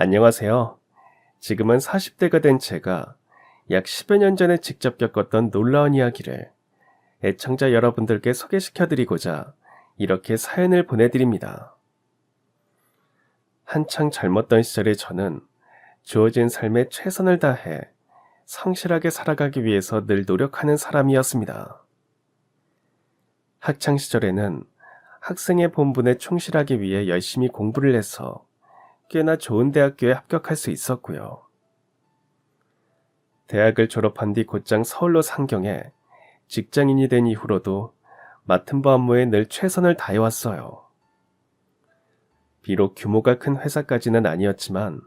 안녕하세요. 지금은 40대가 된 제가 약 10여 년 전에 직접 겪었던 놀라운 이야기를 애청자 여러분들께 소개시켜드리고자 이렇게 사연을 보내드립니다. 한창 젊었던 시절의 저는 주어진 삶에 최선을 다해 성실하게 살아가기 위해서 늘 노력하는 사람이었습니다. 학창 시절에는 학생의 본분에 충실하기 위해 열심히 공부를 해서 꽤나 좋은 대학교에 합격할 수 있었고요. 대학을 졸업한 뒤 곧장 서울로 상경해 직장인이 된 이후로도 맡은 바 업무에 늘 최선을 다해왔어요. 비록 규모가 큰 회사까지는 아니었지만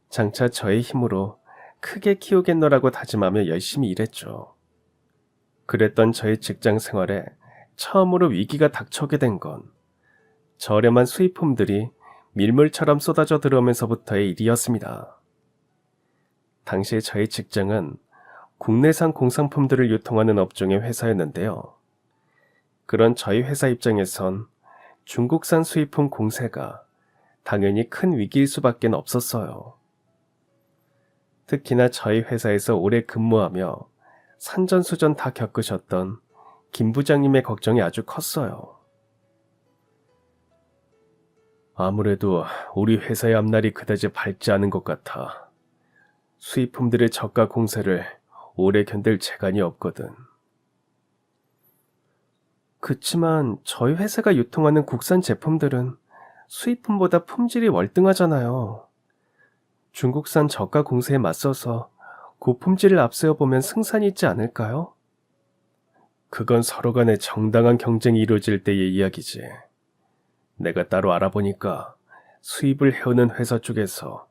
장차 저의 힘으로 크게 키우겠노라고 다짐하며 열심히 일했죠. 그랬던 저의 직장 생활에 처음으로 위기가 닥쳐오게 된 건 저렴한 수입품들이 밀물처럼 쏟아져 들어오면서부터의 일이었습니다. 당시 저희 직장은 국내산 공산품들을 유통하는 업종의 회사였는데요. 그런 저희 회사 입장에선 중국산 수입품 공세가 당연히 큰 위기일 수밖에 없었어요. 특히나 저희 회사에서 오래 근무하며 산전수전 다 겪으셨던 김 부장님의 걱정이 아주 컸어요. 아무래도 우리 회사의 앞날이 그다지 밝지 않은 것 같아. 수입품들의 저가 공세를 오래 견딜 재간이 없거든. 그치만 저희 회사가 유통하는 국산 제품들은 수입품보다 품질이 월등하잖아요. 중국산 저가 공세에 맞서서 고품질을 앞세워보면 승산이 있지 않을까요? 그건 서로 간에 정당한 경쟁이 이루어질 때의 이야기지. 내가 따로 알아보니까 수입을 해오는 회사 쪽에서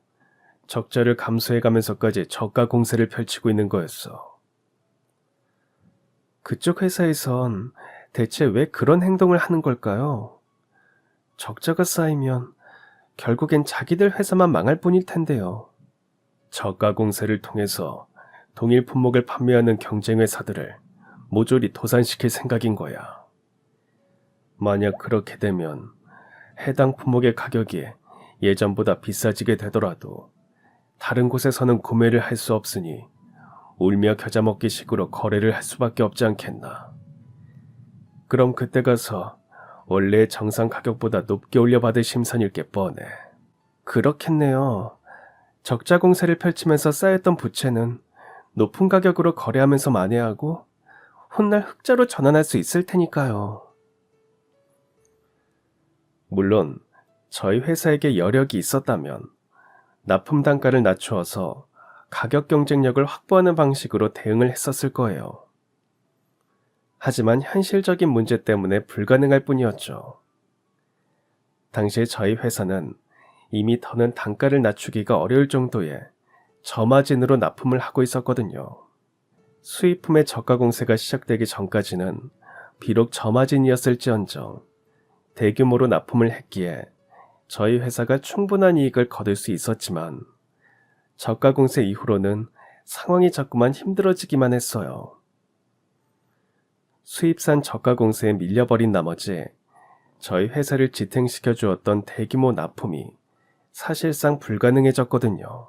적자를 감소해가면서까지 저가 공세를 펼치고 있는 거였어. 그쪽 회사에선 대체 왜 그런 행동을 하는 걸까요? 적자가 쌓이면 결국엔 자기들 회사만 망할 뿐일 텐데요. 저가 공세를 통해서 동일 품목을 판매하는 경쟁 회사들을 모조리 도산시킬 생각인 거야. 만약 그렇게 되면 해당 품목의 가격이 예전보다 비싸지게 되더라도 다른 곳에서는 구매를 할 수 없으니 울며 겨자 먹기 식으로 거래를 할 수밖에 없지 않겠나. 그럼 그때 가서 원래의 정상 가격보다 높게 올려받을 심산일 게 뻔해. 그렇겠네요. 적자 공세를 펼치면서 쌓였던 부채는 높은 가격으로 거래하면서 만회하고 훗날 흑자로 전환할 수 있을 테니까요. 물론 저희 회사에게 여력이 있었다면 납품 단가를 낮추어서 가격 경쟁력을 확보하는 방식으로 대응을 했었을 거예요. 하지만 현실적인 문제 때문에 불가능할 뿐이었죠. 당시에 저희 회사는 이미 더는 단가를 낮추기가 어려울 정도의 저마진으로 납품을 하고 있었거든요. 수입품의 저가 공세가 시작되기 전까지는 비록 저마진이었을지언정 대규모로 납품을 했기에 저희 회사가 충분한 이익을 거둘 수 있었지만 저가 공세 이후로는 상황이 자꾸만 힘들어지기만 했어요. 수입산 저가 공세에 밀려버린 나머지 저희 회사를 지탱시켜 주었던 대규모 납품이 사실상 불가능해졌거든요.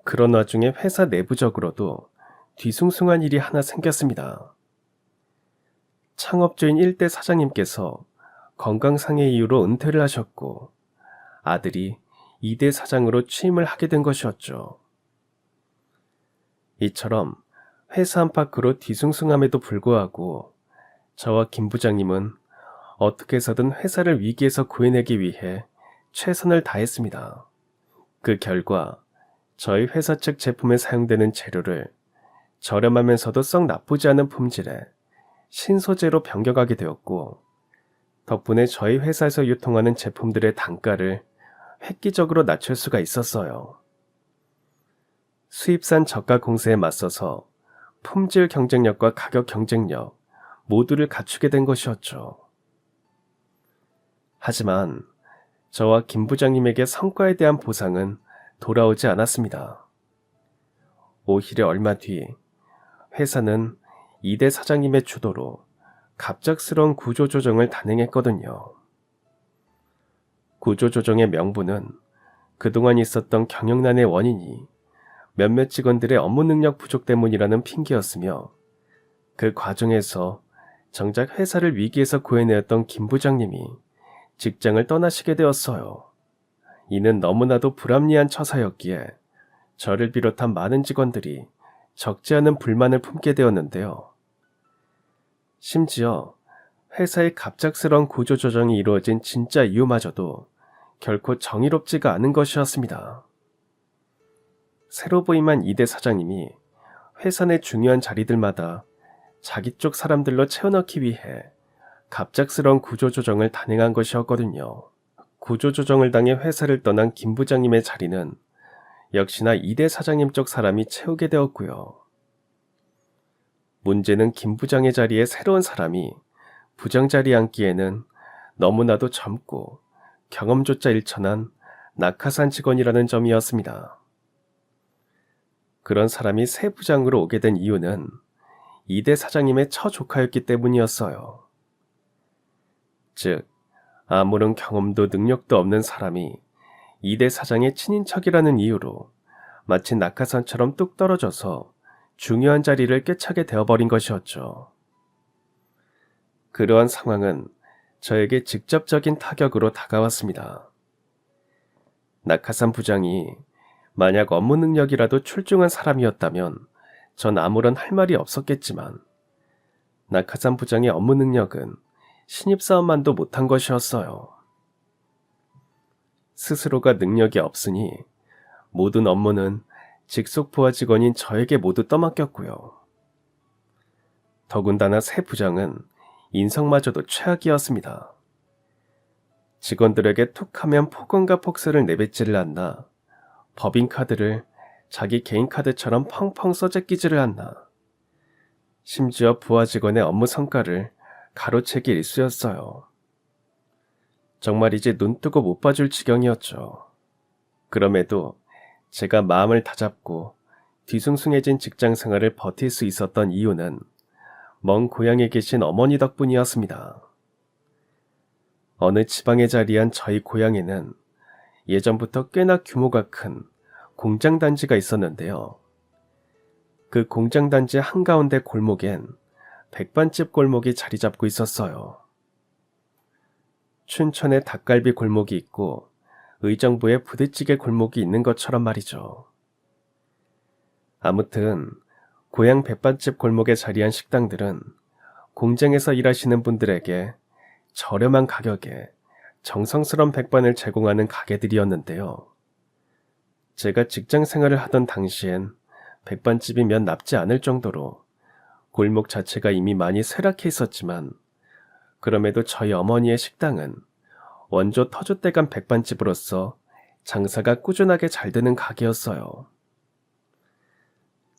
그런 와중에 회사 내부적으로도 뒤숭숭한 일이 하나 생겼습니다. 창업주인 1대 사장님께서 건강상의 이유로 은퇴를 하셨고 아들이 2대 사장으로 취임을 하게 된 것이었죠. 이처럼 회사 안팎으로 뒤숭숭함에도 불구하고 저와 김 부장님은 어떻게 해서든 회사를 위기에서 구해내기 위해 최선을 다했습니다. 그 결과 저희 회사 측 제품에 사용되는 재료를 저렴하면서도 썩 나쁘지 않은 품질의 신소재로 변경하게 되었고 덕분에 저희 회사에서 유통하는 제품들의 단가를 획기적으로 낮출 수가 있었어요. 수입산 저가 공세에 맞서서 품질 경쟁력과 가격 경쟁력 모두를 갖추게 된 것이었죠. 하지만 저와 김 부장님에게 성과에 대한 보상은 돌아오지 않았습니다. 오히려 얼마 뒤 회사는 2대 사장님의 주도로 갑작스러운 구조조정을 단행했거든요. 구조조정의 명분은 그동안 있었던 경영난의 원인이 몇몇 직원들의 업무 능력 부족 때문이라는 핑계였으며, 그 과정에서 정작 회사를 위기에서 구해내었던 김 부장님이 직장을 떠나시게 되었어요. 이는 너무나도 불합리한 처사였기에 저를 비롯한 많은 직원들이 적지 않은 불만을 품게 되었는데요. 심지어 회사의 갑작스러운 구조조정이 이루어진 진짜 이유마저도 결코 정의롭지가 않은 것이었습니다. 새로 부임한 이대 사장님이 회사 내 중요한 자리들마다 자기 쪽 사람들로 채워넣기 위해 갑작스러운 구조조정을 단행한 것이었거든요. 구조조정을 당해 회사를 떠난 김 부장님의 자리는 역시나 이대 사장님 쪽 사람이 채우게 되었고요. 문제는 김 부장의 자리에 새로운 사람이 부장 자리에 앉기에는 너무나도 젊고 경험조차 일천한 낙하산 직원이라는 점이었습니다. 그런 사람이 새 부장으로 오게 된 이유는 이대 사장님의 처조카였기 때문이었어요. 즉, 아무런 경험도 능력도 없는 사람이 이대 사장의 친인척이라는 이유로 마치 낙하산처럼 뚝 떨어져서 중요한 자리를 꿰차게 되어버린 것이었죠. 그러한 상황은 저에게 직접적인 타격으로 다가왔습니다. 낙하산 부장이 만약 업무 능력이라도 출중한 사람이었다면 전 아무런 할 말이 없었겠지만, 낙하산 부장의 업무 능력은 신입사원만도 못한 것이었어요. 스스로가 능력이 없으니 모든 업무는 직속 부하 직원인 저에게 모두 떠맡겼고요. 더군다나 새 부장은 인성마저도 최악이었습니다. 직원들에게 툭하면 폭언과 폭설을 내뱉지를 않나, 법인카드를 자기 개인 카드처럼 펑펑 써제끼지를 않나, 심지어 부하 직원의 업무 성과를 가로채기 일쑤였어요. 정말 이제 눈뜨고 못 봐줄 지경이었죠. 그럼에도 제가 마음을 다잡고 뒤숭숭해진 직장 생활을 버틸 수 있었던 이유는 먼 고향에 계신 어머니 덕분이었습니다. 어느 지방에 자리한 저희 고향에는 예전부터 꽤나 규모가 큰 공장단지가 있었는데요. 그 공장단지 한가운데 골목엔 백반집 골목이 자리 잡고 있었어요. 춘천에 닭갈비 골목이 있고 의정부에 부대찌개 골목이 있는 것처럼 말이죠. 아무튼 고향 백반집 골목에 자리한 식당들은 공장에서 일하시는 분들에게 저렴한 가격에 정성스러운 백반을 제공하는 가게들이었는데요. 제가 직장 생활을 하던 당시엔 백반집이 몇 남지 않을 정도로 골목 자체가 이미 많이 쇠락해 있었지만, 그럼에도 저희 어머니의 식당은 원조 터줏대감 백반집으로서 장사가 꾸준하게 잘 되는 가게였어요.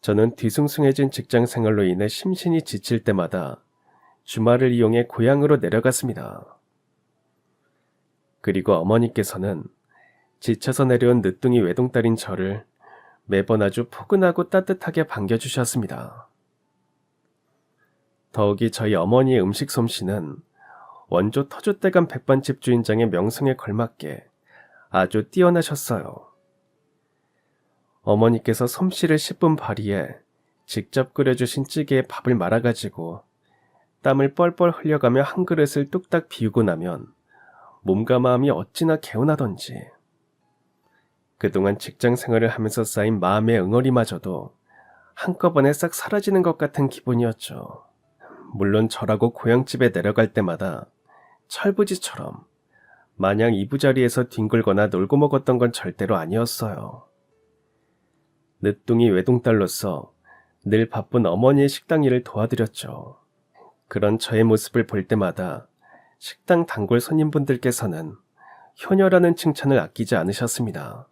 저는 뒤숭숭해진 직장 생활로 인해 심신이 지칠 때마다 주말을 이용해 고향으로 내려갔습니다. 그리고 어머니께서는 지쳐서 내려온 늦둥이 외동딸인 저를 매번 아주 포근하고 따뜻하게 반겨주셨습니다. 더욱이 저희 어머니의 음식 솜씨는 원조 터줏대감 백반집 주인장의 명성에 걸맞게 아주 뛰어나셨어요. 어머니께서 솜씨를 10분 발휘해 직접 끓여주신 찌개에 밥을 말아가지고 땀을 뻘뻘 흘려가며 한 그릇을 뚝딱 비우고 나면 몸과 마음이 어찌나 개운하던지, 그동안 직장 생활을 하면서 쌓인 마음의 응어리마저도 한꺼번에 싹 사라지는 것 같은 기분이었죠. 물론 저라고 고향집에 내려갈 때마다 철부지처럼 마냥 이부자리에서 뒹굴거나 놀고 먹었던 건 절대로 아니었어요. 늦둥이 외동딸로서 늘 바쁜 어머니의 식당 일을 도와드렸죠. 그런 저의 모습을 볼 때마다 식당 단골 손님분들께서는 효녀라는 칭찬을 아끼지 않으셨습니다.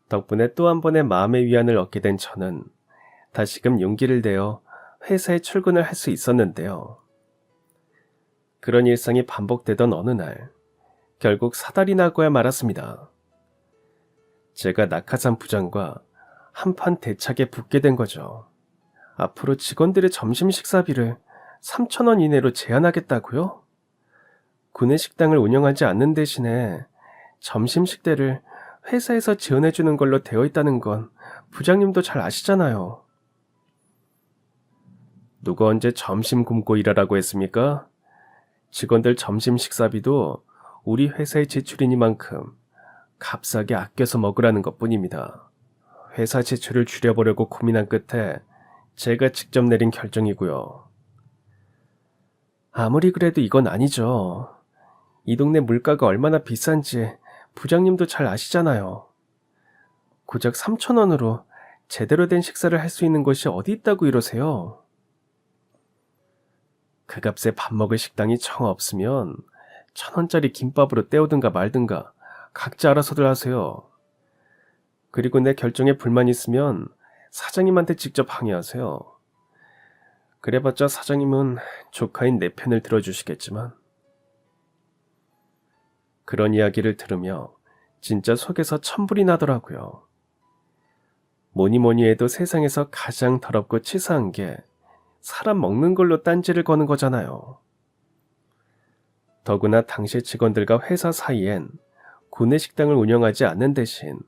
덕분에 또 한 번의 마음의 위안을 얻게 된 저는 다시금 용기를 내어 회사에 출근을 할 수 있었는데요. 그런 일상이 반복되던 어느 날, 결국 사달이 나고야 말았습니다. 제가 낙하산 부장과 한판 대차게 붙게 된 거죠. 앞으로 직원들의 점심 식사비를 3,000원 이내로 제한하겠다고요? 구내식당을 운영하지 않는 대신에 점심 식대를 회사에서 지원해주는 걸로 되어 있다는 건 부장님도 잘 아시잖아요. 누가 언제 점심 굶고 일하라고 했습니까? 직원들 점심 식사비도 우리 회사의 지출이니만큼 값싸게 아껴서 먹으라는 것뿐입니다. 회사 지출을 줄여보려고 고민한 끝에 제가 직접 내린 결정이고요. 아무리 그래도 이건 아니죠. 이 동네 물가가 얼마나 비싼지 부장님도 잘 아시잖아요. 고작 3,000원으로 제대로 된 식사를 할 수 있는 곳이 어디 있다고 이러세요? 그 값에 밥 먹을 식당이 정 없으면 1,000원짜리 김밥으로 때우든가 말든가 각자 알아서들 하세요. 그리고 내 결정에 불만 있으면 사장님한테 직접 항의하세요. 그래봤자 사장님은 조카인 내 편을 들어주시겠지만. 그런 이야기를 들으며 진짜 속에서 천불이 나더라고요. 뭐니 해도 세상에서 가장 더럽고 치사한 게 사람 먹는 걸로 딴지를 거는 거잖아요. 더구나 당시 직원들과 회사 사이엔 구내식당을 운영하지 않는 대신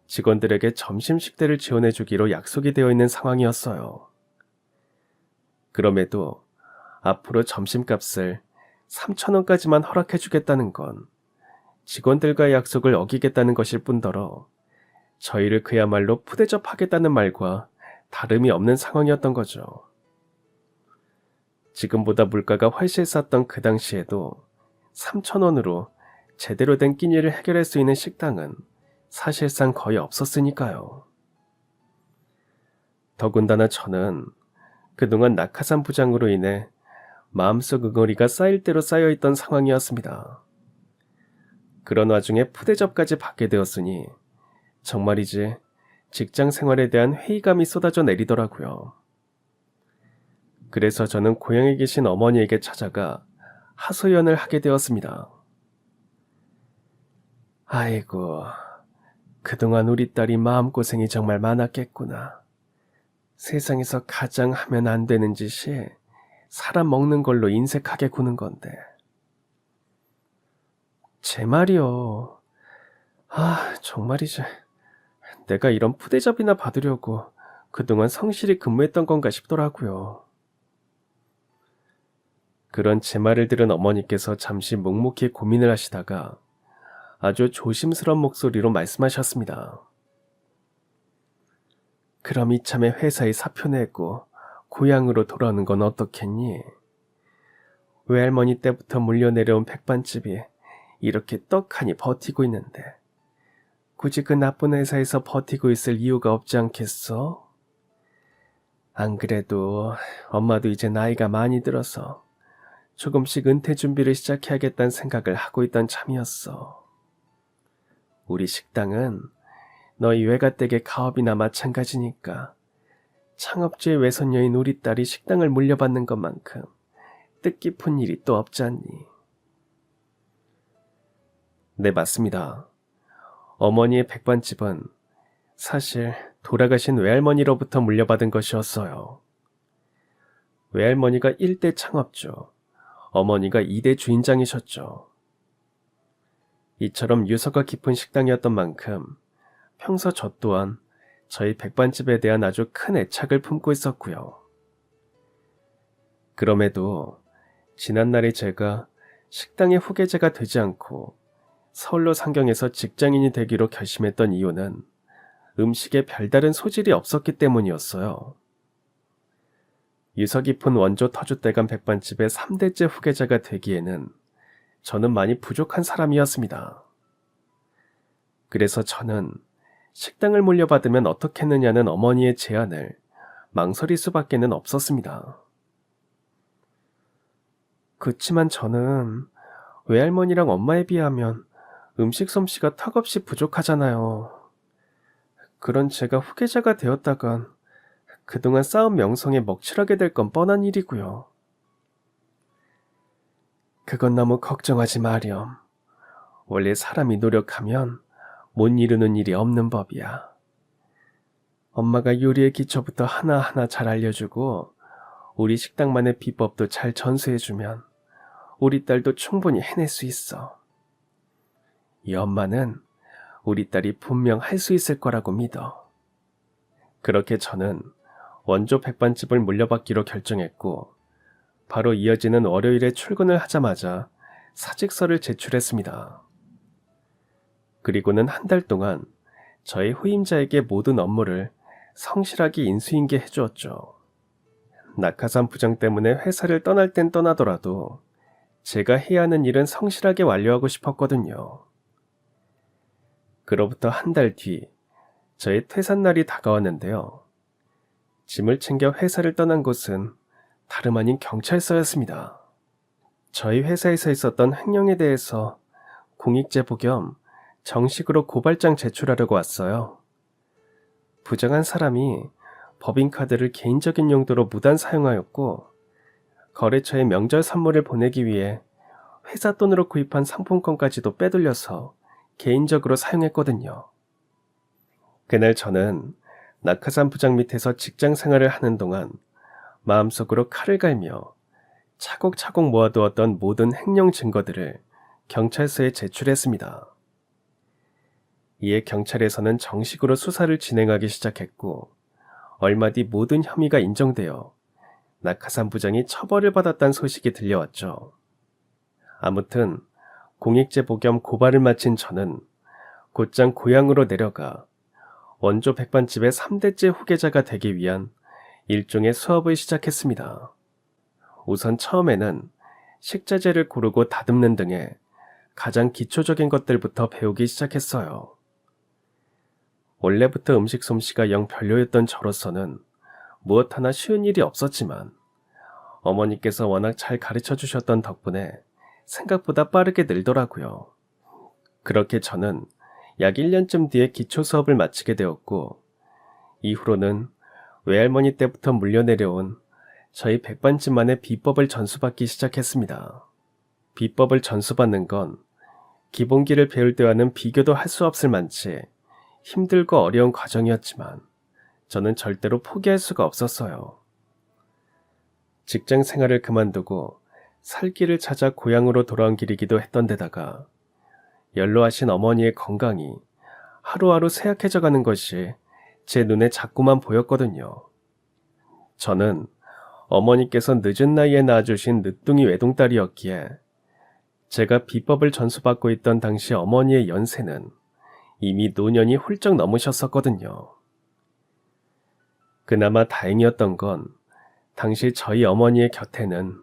직원들에게 점심 식대를 지원해주기로 약속이 되어 있는 상황이었어요. 그럼에도 앞으로 점심값을 3,000원까지만 허락해주겠다는 건 직원들과의 약속을 어기겠다는 것일 뿐더러 저희를 그야말로 푸대접하겠다는 말과 다름이 없는 상황이었던 거죠. 지금보다 물가가 훨씬 쌌던 그 당시에도 3,000원으로 제대로 된 끼니를 해결할 수 있는 식당은 사실상 거의 없었으니까요. 더군다나 저는 그동안 낙하산 부장으로 인해 마음속 응어리가 쌓일 대로 쌓여있던 상황이었습니다. 그런 와중에 푸대접까지 받게 되었으니 정말이지 직장 생활에 대한 회의감이 쏟아져 내리더라고요. 그래서 저는 고향에 계신 어머니에게 찾아가 하소연을 하게 되었습니다. 아이고, 그동안 우리 딸이 마음고생이 정말 많았겠구나. 세상에서 가장 하면 안 되는 짓이 사람 먹는 걸로 인색하게 구는 건데. 제 말이요. 정말이지. 내가 이런 푸대접이나 받으려고 그동안 성실히 근무했던 건가 싶더라고요. 그런 제 말을 들은 어머니께서 잠시 묵묵히 고민을 하시다가 아주 조심스러운 목소리로 말씀하셨습니다. 그럼 이참에 회사에 사표 내고 고향으로 돌아오는 건 어떻겠니? 외할머니 때부터 물려내려온 백반집이 이렇게 떡하니 버티고 있는데 굳이 그 나쁜 회사에서 버티고 있을 이유가 없지 않겠어? 안 그래도 엄마도 이제 나이가 많이 들어서 조금씩 은퇴 준비를 시작해야겠다는 생각을 하고 있던 참이었어. 우리 식당은 너희 외가댁의 가업이나 마찬가지니까 창업주의 외손녀인 우리 딸이 식당을 물려받는 것만큼 뜻깊은 일이 또 없지 않니? 네, 맞습니다. 어머니의 백반집은 사실 돌아가신 외할머니로부터 물려받은 것이었어요. 외할머니가 1대 창업주, 어머니가 2대 주인장이셨죠. 이처럼 유서가 깊은 식당이었던 만큼 평소 저 또한 저희 백반집에 대한 아주 큰 애착을 품고 있었고요. 그럼에도 지난날에 제가 식당의 후계자가 되지 않고 서울로 상경해서 직장인이 되기로 결심했던 이유는 음식에 별다른 소질이 없었기 때문이었어요. 유서 깊은 원조 터줏대감 백반집의 3대째 후계자가 되기에는 저는 많이 부족한 사람이었습니다. 그래서 저는 식당을 물려받으면 어떻겠느냐는 어머니의 제안을 망설일 수밖에는 없었습니다. 그치만 저는 외할머니랑 엄마에 비하면 음식 솜씨가 턱없이 부족하잖아요. 그런 제가 후계자가 되었다간 그동안 쌓은 명성에 먹칠하게 될 건 뻔한 일이고요. 그건 너무 걱정하지 마렴. 원래 사람이 노력하면 못 이루는 일이 없는 법이야. 엄마가 요리의 기초부터 하나하나 잘 알려주고 우리 식당만의 비법도 잘 전수해주면 우리 딸도 충분히 해낼 수 있어. 이 엄마는 우리 딸이 분명 할 수 있을 거라고 믿어. 그렇게 저는 원조 백반집을 물려받기로 결정했고 바로 이어지는 월요일에 출근을 하자마자 사직서를 제출했습니다. 그리고는 한 달 동안 저희 후임자에게 모든 업무를 성실하게 인수인계해 주었죠. 낙하산 부장 때문에 회사를 떠날 땐 떠나더라도 제가 해야 하는 일은 성실하게 완료하고 싶었거든요. 그로부터 한 달 뒤, 저의 퇴산날이 다가왔는데요. 짐을 챙겨 회사를 떠난 곳은 다름 아닌 경찰서였습니다. 저희 회사에서 있었던 횡령에 대해서 공익제보 겸 정식으로 고발장 제출하려고 왔어요. 부정한 사람이 법인카드를 개인적인 용도로 무단 사용하였고 거래처에 명절 선물을 보내기 위해 회사 돈으로 구입한 상품권까지도 빼돌려서 개인적으로 사용했거든요. 그날 저는 낙하산 부장 밑에서 직장 생활을 하는 동안 마음속으로 칼을 갈며 차곡차곡 모아두었던 모든 횡령 증거들을 경찰서에 제출했습니다. 이에 경찰에서는 정식으로 수사를 진행하기 시작했고 얼마 뒤 모든 혐의가 인정되어 낙하산 부장이 처벌을 받았다는 소식이 들려왔죠. 아무튼 공익제보 겸 고발을 마친 저는 곧장 고향으로 내려가 원조 백반집의 3대째 후계자가 되기 위한 일종의 수업을 시작했습니다. 우선 처음에는 식자재를 고르고 다듬는 등의 가장 기초적인 것들부터 배우기 시작했어요. 원래부터 음식 솜씨가 영 별로였던 저로서는 무엇 하나 쉬운 일이 없었지만 어머니께서 워낙 잘 가르쳐 주셨던 덕분에 생각보다 빠르게 늘더라고요. 그렇게 저는 약 1년쯤 뒤에 기초 수업을 마치게 되었고 이후로는 외할머니 때부터 물려내려온 저희 백반집만의 비법을 전수받기 시작했습니다. 비법을 전수받는 건 기본기를 배울 때와는 비교도 할 수 없을 만치 힘들고 어려운 과정이었지만 저는 절대로 포기할 수가 없었어요. 직장 생활을 그만두고 살 길을 찾아 고향으로 돌아온 길이기도 했던 데다가 연로하신 어머니의 건강이 하루하루 쇠약해져 가는 것이 제 눈에 자꾸만 보였거든요. 저는 어머니께서 늦은 나이에 낳아주신 늦둥이 외동딸이었기에 제가 비법을 전수받고 있던 당시 어머니의 연세는 이미 노년이 훌쩍 넘으셨었거든요. 그나마 다행이었던 건 당시 저희 어머니의 곁에는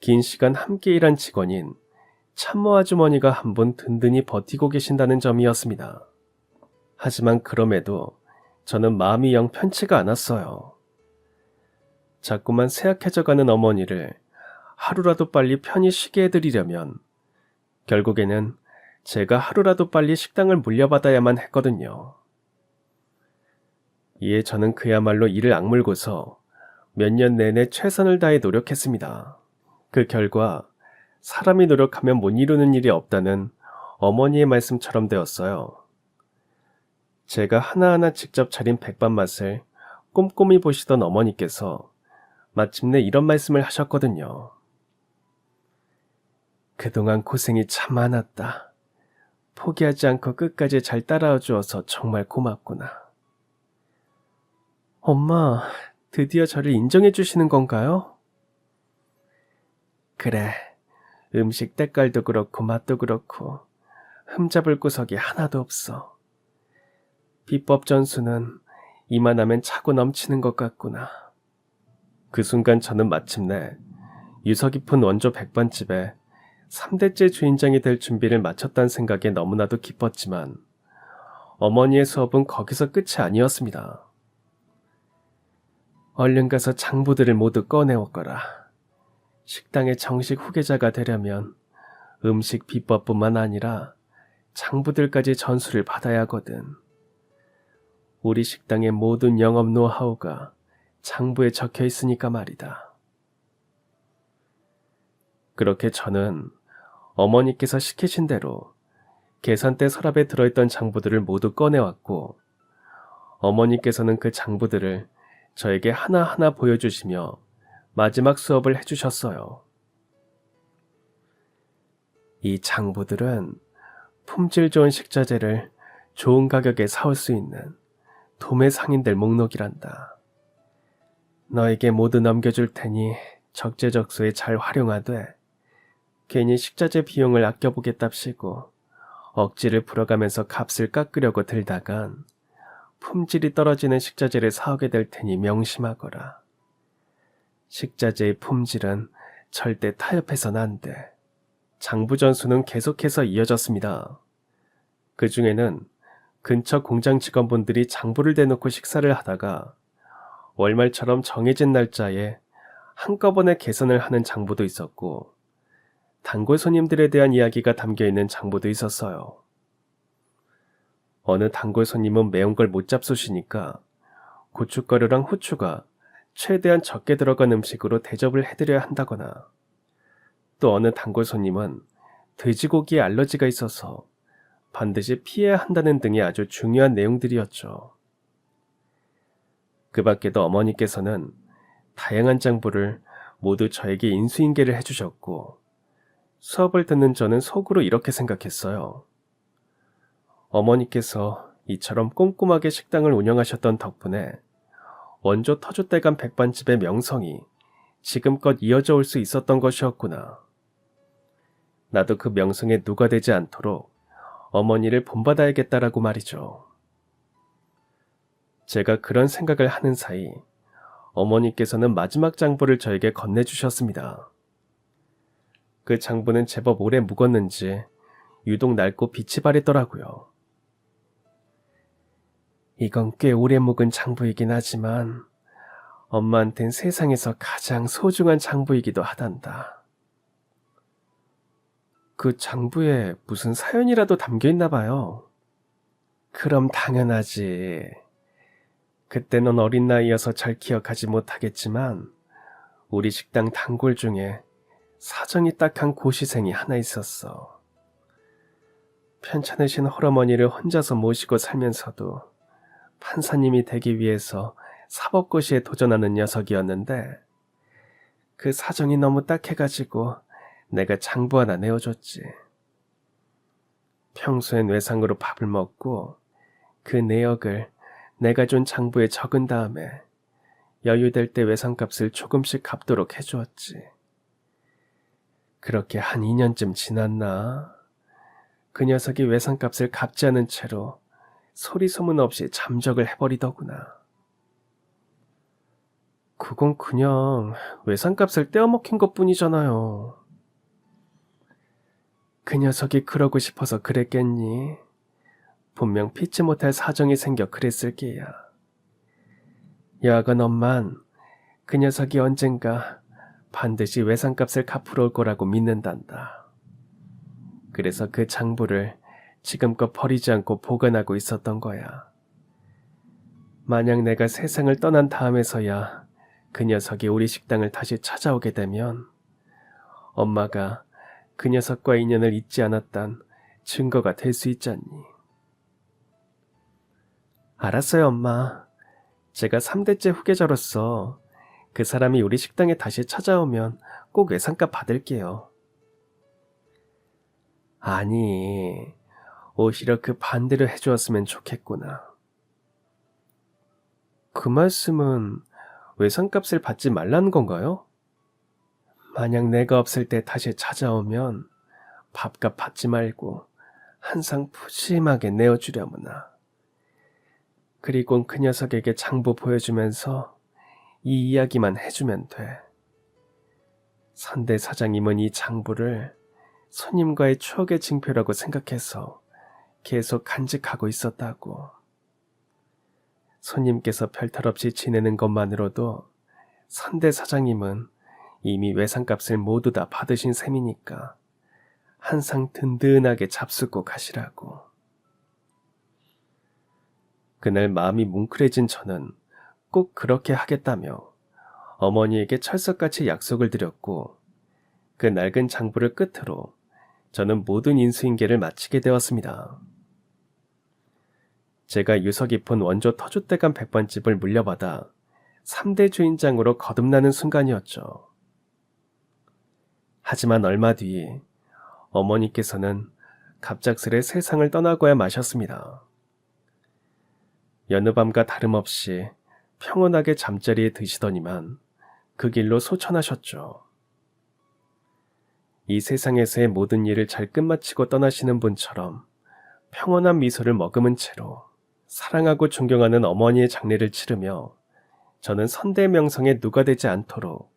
긴 시간 함께 일한 직원인 참모 아주머니가 한 분 든든히 버티고 계신다는 점이었습니다. 하지만 그럼에도 저는 마음이 영 편치가 않았어요. 자꾸만 쇠약해져가는 어머니를 하루라도 빨리 편히 쉬게 해드리려면 결국에는 제가 하루라도 빨리 식당을 물려받아야만 했거든요. 이에 저는 그야말로 이를 악물고서 몇 년 내내 최선을 다해 노력했습니다. 그 결과 사람이 노력하면 못 이루는 일이 없다는 어머니의 말씀처럼 되었어요. 제가 하나하나 직접 차린 백반 맛을 꼼꼼히 보시던 어머니께서 마침내 이런 말씀을 하셨거든요. 그동안 고생이 참 많았다. 포기하지 않고 끝까지 잘 따라와 주어서 정말 고맙구나. 엄마, 드디어 저를 인정해 주시는 건가요? 그래, 음식 때깔도 그렇고 맛도 그렇고 흠잡을 구석이 하나도 없어. 비법 전수는 이만하면 차고 넘치는 것 같구나. 그 순간 저는 마침내 유서 깊은 원조 백반집에 3대째 주인장이 될 준비를 마쳤다는 생각에 너무나도 기뻤지만 어머니의 수업은 거기서 끝이 아니었습니다. 얼른 가서 장부들을 모두 꺼내오거라. 식당의 정식 후계자가 되려면 음식 비법뿐만 아니라 장부들까지 전수를 받아야 하거든. 우리 식당의 모든 영업 노하우가 장부에 적혀 있으니까 말이다. 그렇게 저는 어머니께서 시키신 대로 계산대 서랍에 들어있던 장부들을 모두 꺼내왔고 어머니께서는 그 장부들을 저에게 하나하나 보여주시며 마지막 수업을 해주셨어요. 이 장부들은 품질 좋은 식자재를 좋은 가격에 사올 수 있는 도매 상인들 목록이란다. 너에게 모두 넘겨줄 테니 적재적소에 잘 활용하되 괜히 식자재 비용을 아껴보겠답시고 억지를 풀어가면서 값을 깎으려고 들다간 품질이 떨어지는 식자재를 사오게 될 테니 명심하거라. 식자재의 품질은 절대 타협해서는 안 돼. 장부 전수는 계속해서 이어졌습니다. 그 중에는 근처 공장 직원분들이 장부를 대놓고 식사를 하다가 월말처럼 정해진 날짜에 한꺼번에 개선을 하는 장부도 있었고 단골 손님들에 대한 이야기가 담겨있는 장부도 있었어요. 어느 단골 손님은 매운 걸 못 잡수시니까 고춧가루랑 후추가 최대한 적게 들어간 음식으로 대접을 해드려야 한다거나 또 어느 단골 손님은 돼지고기에 알러지가 있어서 반드시 피해야 한다는 등의 아주 중요한 내용들이었죠. 그 밖에도 어머니께서는 다양한 장부를 모두 저에게 인수인계를 해주셨고 수업을 듣는 저는 속으로 이렇게 생각했어요. 어머니께서 이처럼 꼼꼼하게 식당을 운영하셨던 덕분에 원조 터줏대감 백반집의 명성이 지금껏 이어져 올 수 있었던 것이었구나. 나도 그 명성에 누가 되지 않도록 어머니를 본받아야겠다라고 말이죠. 제가 그런 생각을 하는 사이 어머니께서는 마지막 장부를 저에게 건네주셨습니다. 그 장부는 제법 오래 묵었는지 유독 낡고 빛이 바랬더라고요. 이건 꽤 오래 묵은 장부이긴 하지만 엄마한텐 세상에서 가장 소중한 장부이기도 하단다. 그 장부에 무슨 사연이라도 담겨있나 봐요. 그럼 당연하지. 그때 넌 어린 나이여서 잘 기억하지 못하겠지만 우리 식당 단골 중에 사정이 딱한 고시생이 하나 있었어. 편찮으신 홀어머니를 혼자서 모시고 살면서도 판사님이 되기 위해서 사법고시에 도전하는 녀석이었는데 그 사정이 너무 딱해가지고 내가 장부 하나 내어줬지. 평소엔 외상으로 밥을 먹고 그 내역을 내가 준 장부에 적은 다음에 여유될 때 외상값을 조금씩 갚도록 해주었지. 그렇게 한 2년쯤 지났나? 그 녀석이 외상값을 갚지 않은 채로 소리 소문 없이 잠적을 해버리더구나. 그건 그냥 외상값을 떼어먹힌 것뿐이잖아요. 그 녀석이 그러고 싶어서 그랬겠니? 분명 피치 못할 사정이 생겨 그랬을 게야. 여하간 엄만 그 녀석이 언젠가 반드시 외상값을 갚으러 올 거라고 믿는단다. 그래서 그 장부를 지금껏 버리지 않고 보관하고 있었던 거야. 만약 내가 세상을 떠난 다음에서야 그 녀석이 우리 식당을 다시 찾아오게 되면 엄마가 그 녀석과 인연을 잊지 않았단 증거가 될 수 있잖니. 알았어요, 엄마. 제가 3대째 후계자로서 그 사람이 우리 식당에 다시 찾아오면 꼭 외상값 받을게요. 아니, 오히려 그 반대로 해주었으면 좋겠구나. 그 말씀은 외상값을 받지 말라는 건가요? 만약 내가 없을 때 다시 찾아오면 밥값 받지 말고 한상 푸짐하게 내어주려무나. 그리곤 그 녀석에게 장부 보여주면서 이 이야기만 해주면 돼. 선대 사장님은 이 장부를 손님과의 추억의 징표라고 생각해서 계속 간직하고 있었다고. 손님께서 별탈 없이 지내는 것만으로도 선대 사장님은 이미 외상값을 모두 다 받으신 셈이니까 한상 든든하게 잡수고 가시라고. 그날 마음이 뭉클해진 저는 꼭 그렇게 하겠다며 어머니에게 철석같이 약속을 드렸고 그 낡은 장부를 끝으로 저는 모든 인수인계를 마치게 되었습니다. 제가 유서 깊은 원조 터줏대감 백반집을 물려받아 3대 주인장으로 거듭나는 순간이었죠. 하지만 얼마 뒤 어머니께서는 갑작스레 세상을 떠나고야 마셨습니다. 여느 밤과 다름없이 평온하게 잠자리에 드시더니만 그 길로 소천하셨죠. 이 세상에서의 모든 일을 잘 끝마치고 떠나시는 분처럼 평온한 미소를 머금은 채로 사랑하고 존경하는 어머니의 장례를 치르며 저는 선대 명성에 누가 되지 않도록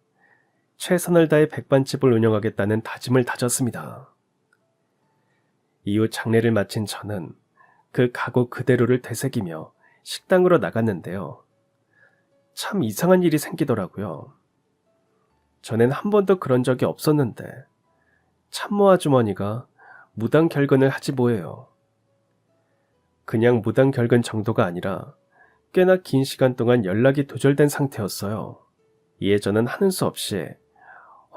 최선을 다해 백반집을 운영하겠다는 다짐을 다졌습니다. 이후 장례를 마친 저는 그 각오 그대로를 되새기며 식당으로 나갔는데요. 참 이상한 일이 생기더라고요. 전엔 한 번도 그런 적이 없었는데 참모 아주머니가 무단 결근을 하지 뭐예요. 그냥 무단 결근 정도가 아니라 꽤나 긴 시간 동안 연락이 두절된 상태였어요. 이에 저는 하는 수 없이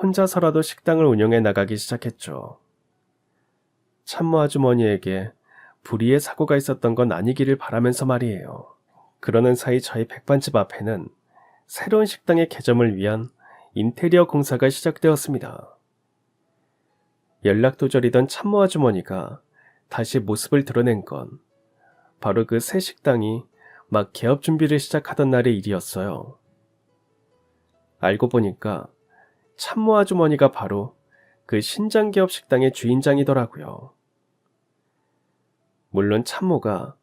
혼자서라도 식당을 운영해 나가기 시작했죠. 참모 아주머니에게 불의의 사고가 있었던 건 아니기를 바라면서 말이에요. 그러는 사이 저희 백반집 앞에는 새로운 식당의 개점을 위한 인테리어 공사가 시작되었습니다. 연락 두절이던 참모 아주머니가 다시 모습을 드러낸 건 바로 그 새 식당이 막 개업 준비를 시작하던 날의 일이었어요. 알고 보니까 참모 아주머니가 바로 그 신장개업 식당의 주인장이더라고요. 물론 참모가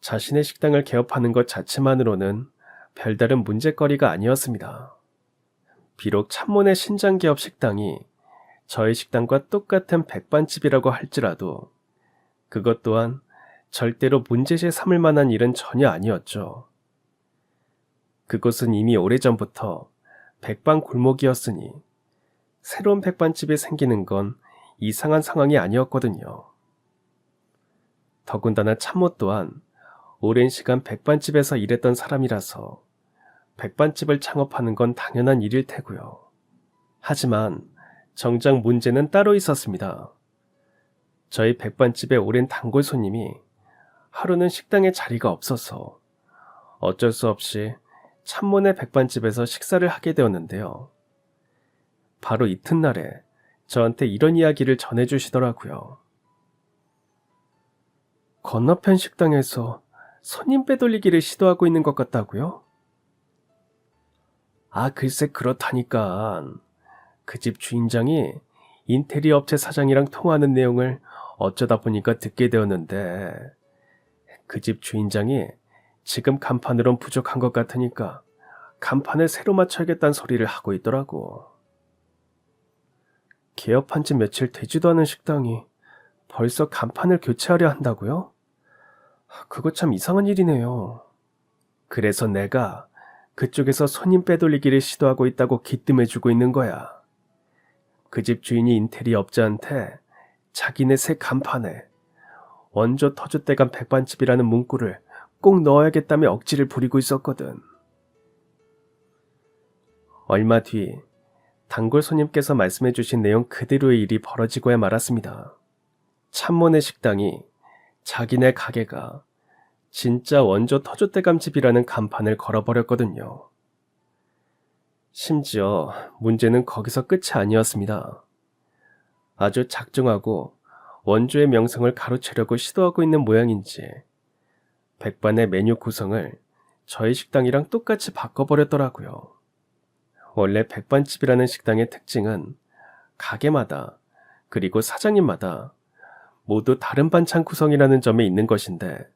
자신의 식당을 개업하는 것 자체만으로는 별다른 문제거리가 아니었습니다. 비록 참모네 신장개업 식당이 저희 식당과 똑같은 백반집이라고 할지라도 그것 또한 절대로 문제시 삼을 만한 일은 전혀 아니었죠. 그곳은 이미 오래전부터 백반 골목이었으니 새로운 백반집이 생기는 건 이상한 상황이 아니었거든요. 더군다나 참모 또한 오랜 시간 백반집에서 일했던 사람이라서 백반집을 창업하는 건 당연한 일일 테고요. 하지만 정작 문제는 따로 있었습니다. 저희 백반집의 오랜 단골 손님이 하루는 식당에 자리가 없어서 어쩔 수 없이 참모네 백반집에서 식사를 하게 되었는데요. 바로 이튿날에 저한테 이런 이야기를 전해주시더라고요. 건너편 식당에서 손님 빼돌리기를 시도하고 있는 것 같다고요? 아, 글쎄 그렇다니까. 그 집 주인장이 인테리어 업체 사장이랑 통화하는 내용을 어쩌다 보니까 듣게 되었는데 그 집 주인장이 지금 간판으론 부족한 것 같으니까 간판을 새로 맞춰야겠다는 소리를 하고 있더라고. 개업한 지 며칠 되지도 않은 식당이 벌써 간판을 교체하려 한다고요? 그거 참 이상한 일이네요. 그래서 내가 그쪽에서 손님 빼돌리기를 시도하고 있다고 기뜸해주고 있는 거야. 그 집 주인이 인테리어 업자한테 자기네 새 간판에 원조 터줏대감 백반집이라는 문구를 꼭 넣어야겠다며 억지를 부리고 있었거든. 얼마 뒤 단골 손님께서 말씀해주신 내용 그대로의 일이 벌어지고야 말았습니다. 참모네 식당이 자기네 가게가 진짜 원조 터줏대감 집이라는 간판을 걸어버렸거든요. 심지어 문제는 거기서 끝이 아니었습니다. 아주 작정하고 원조의 명성을 가로채려고 시도하고 있는 모양인지 백반의 메뉴 구성을 저희 식당이랑 똑같이 바꿔버렸더라고요. 원래 백반집이라는 식당의 특징은 가게마다 그리고 사장님마다 모두 다른 반찬 구성이라는 점에 있는 것인데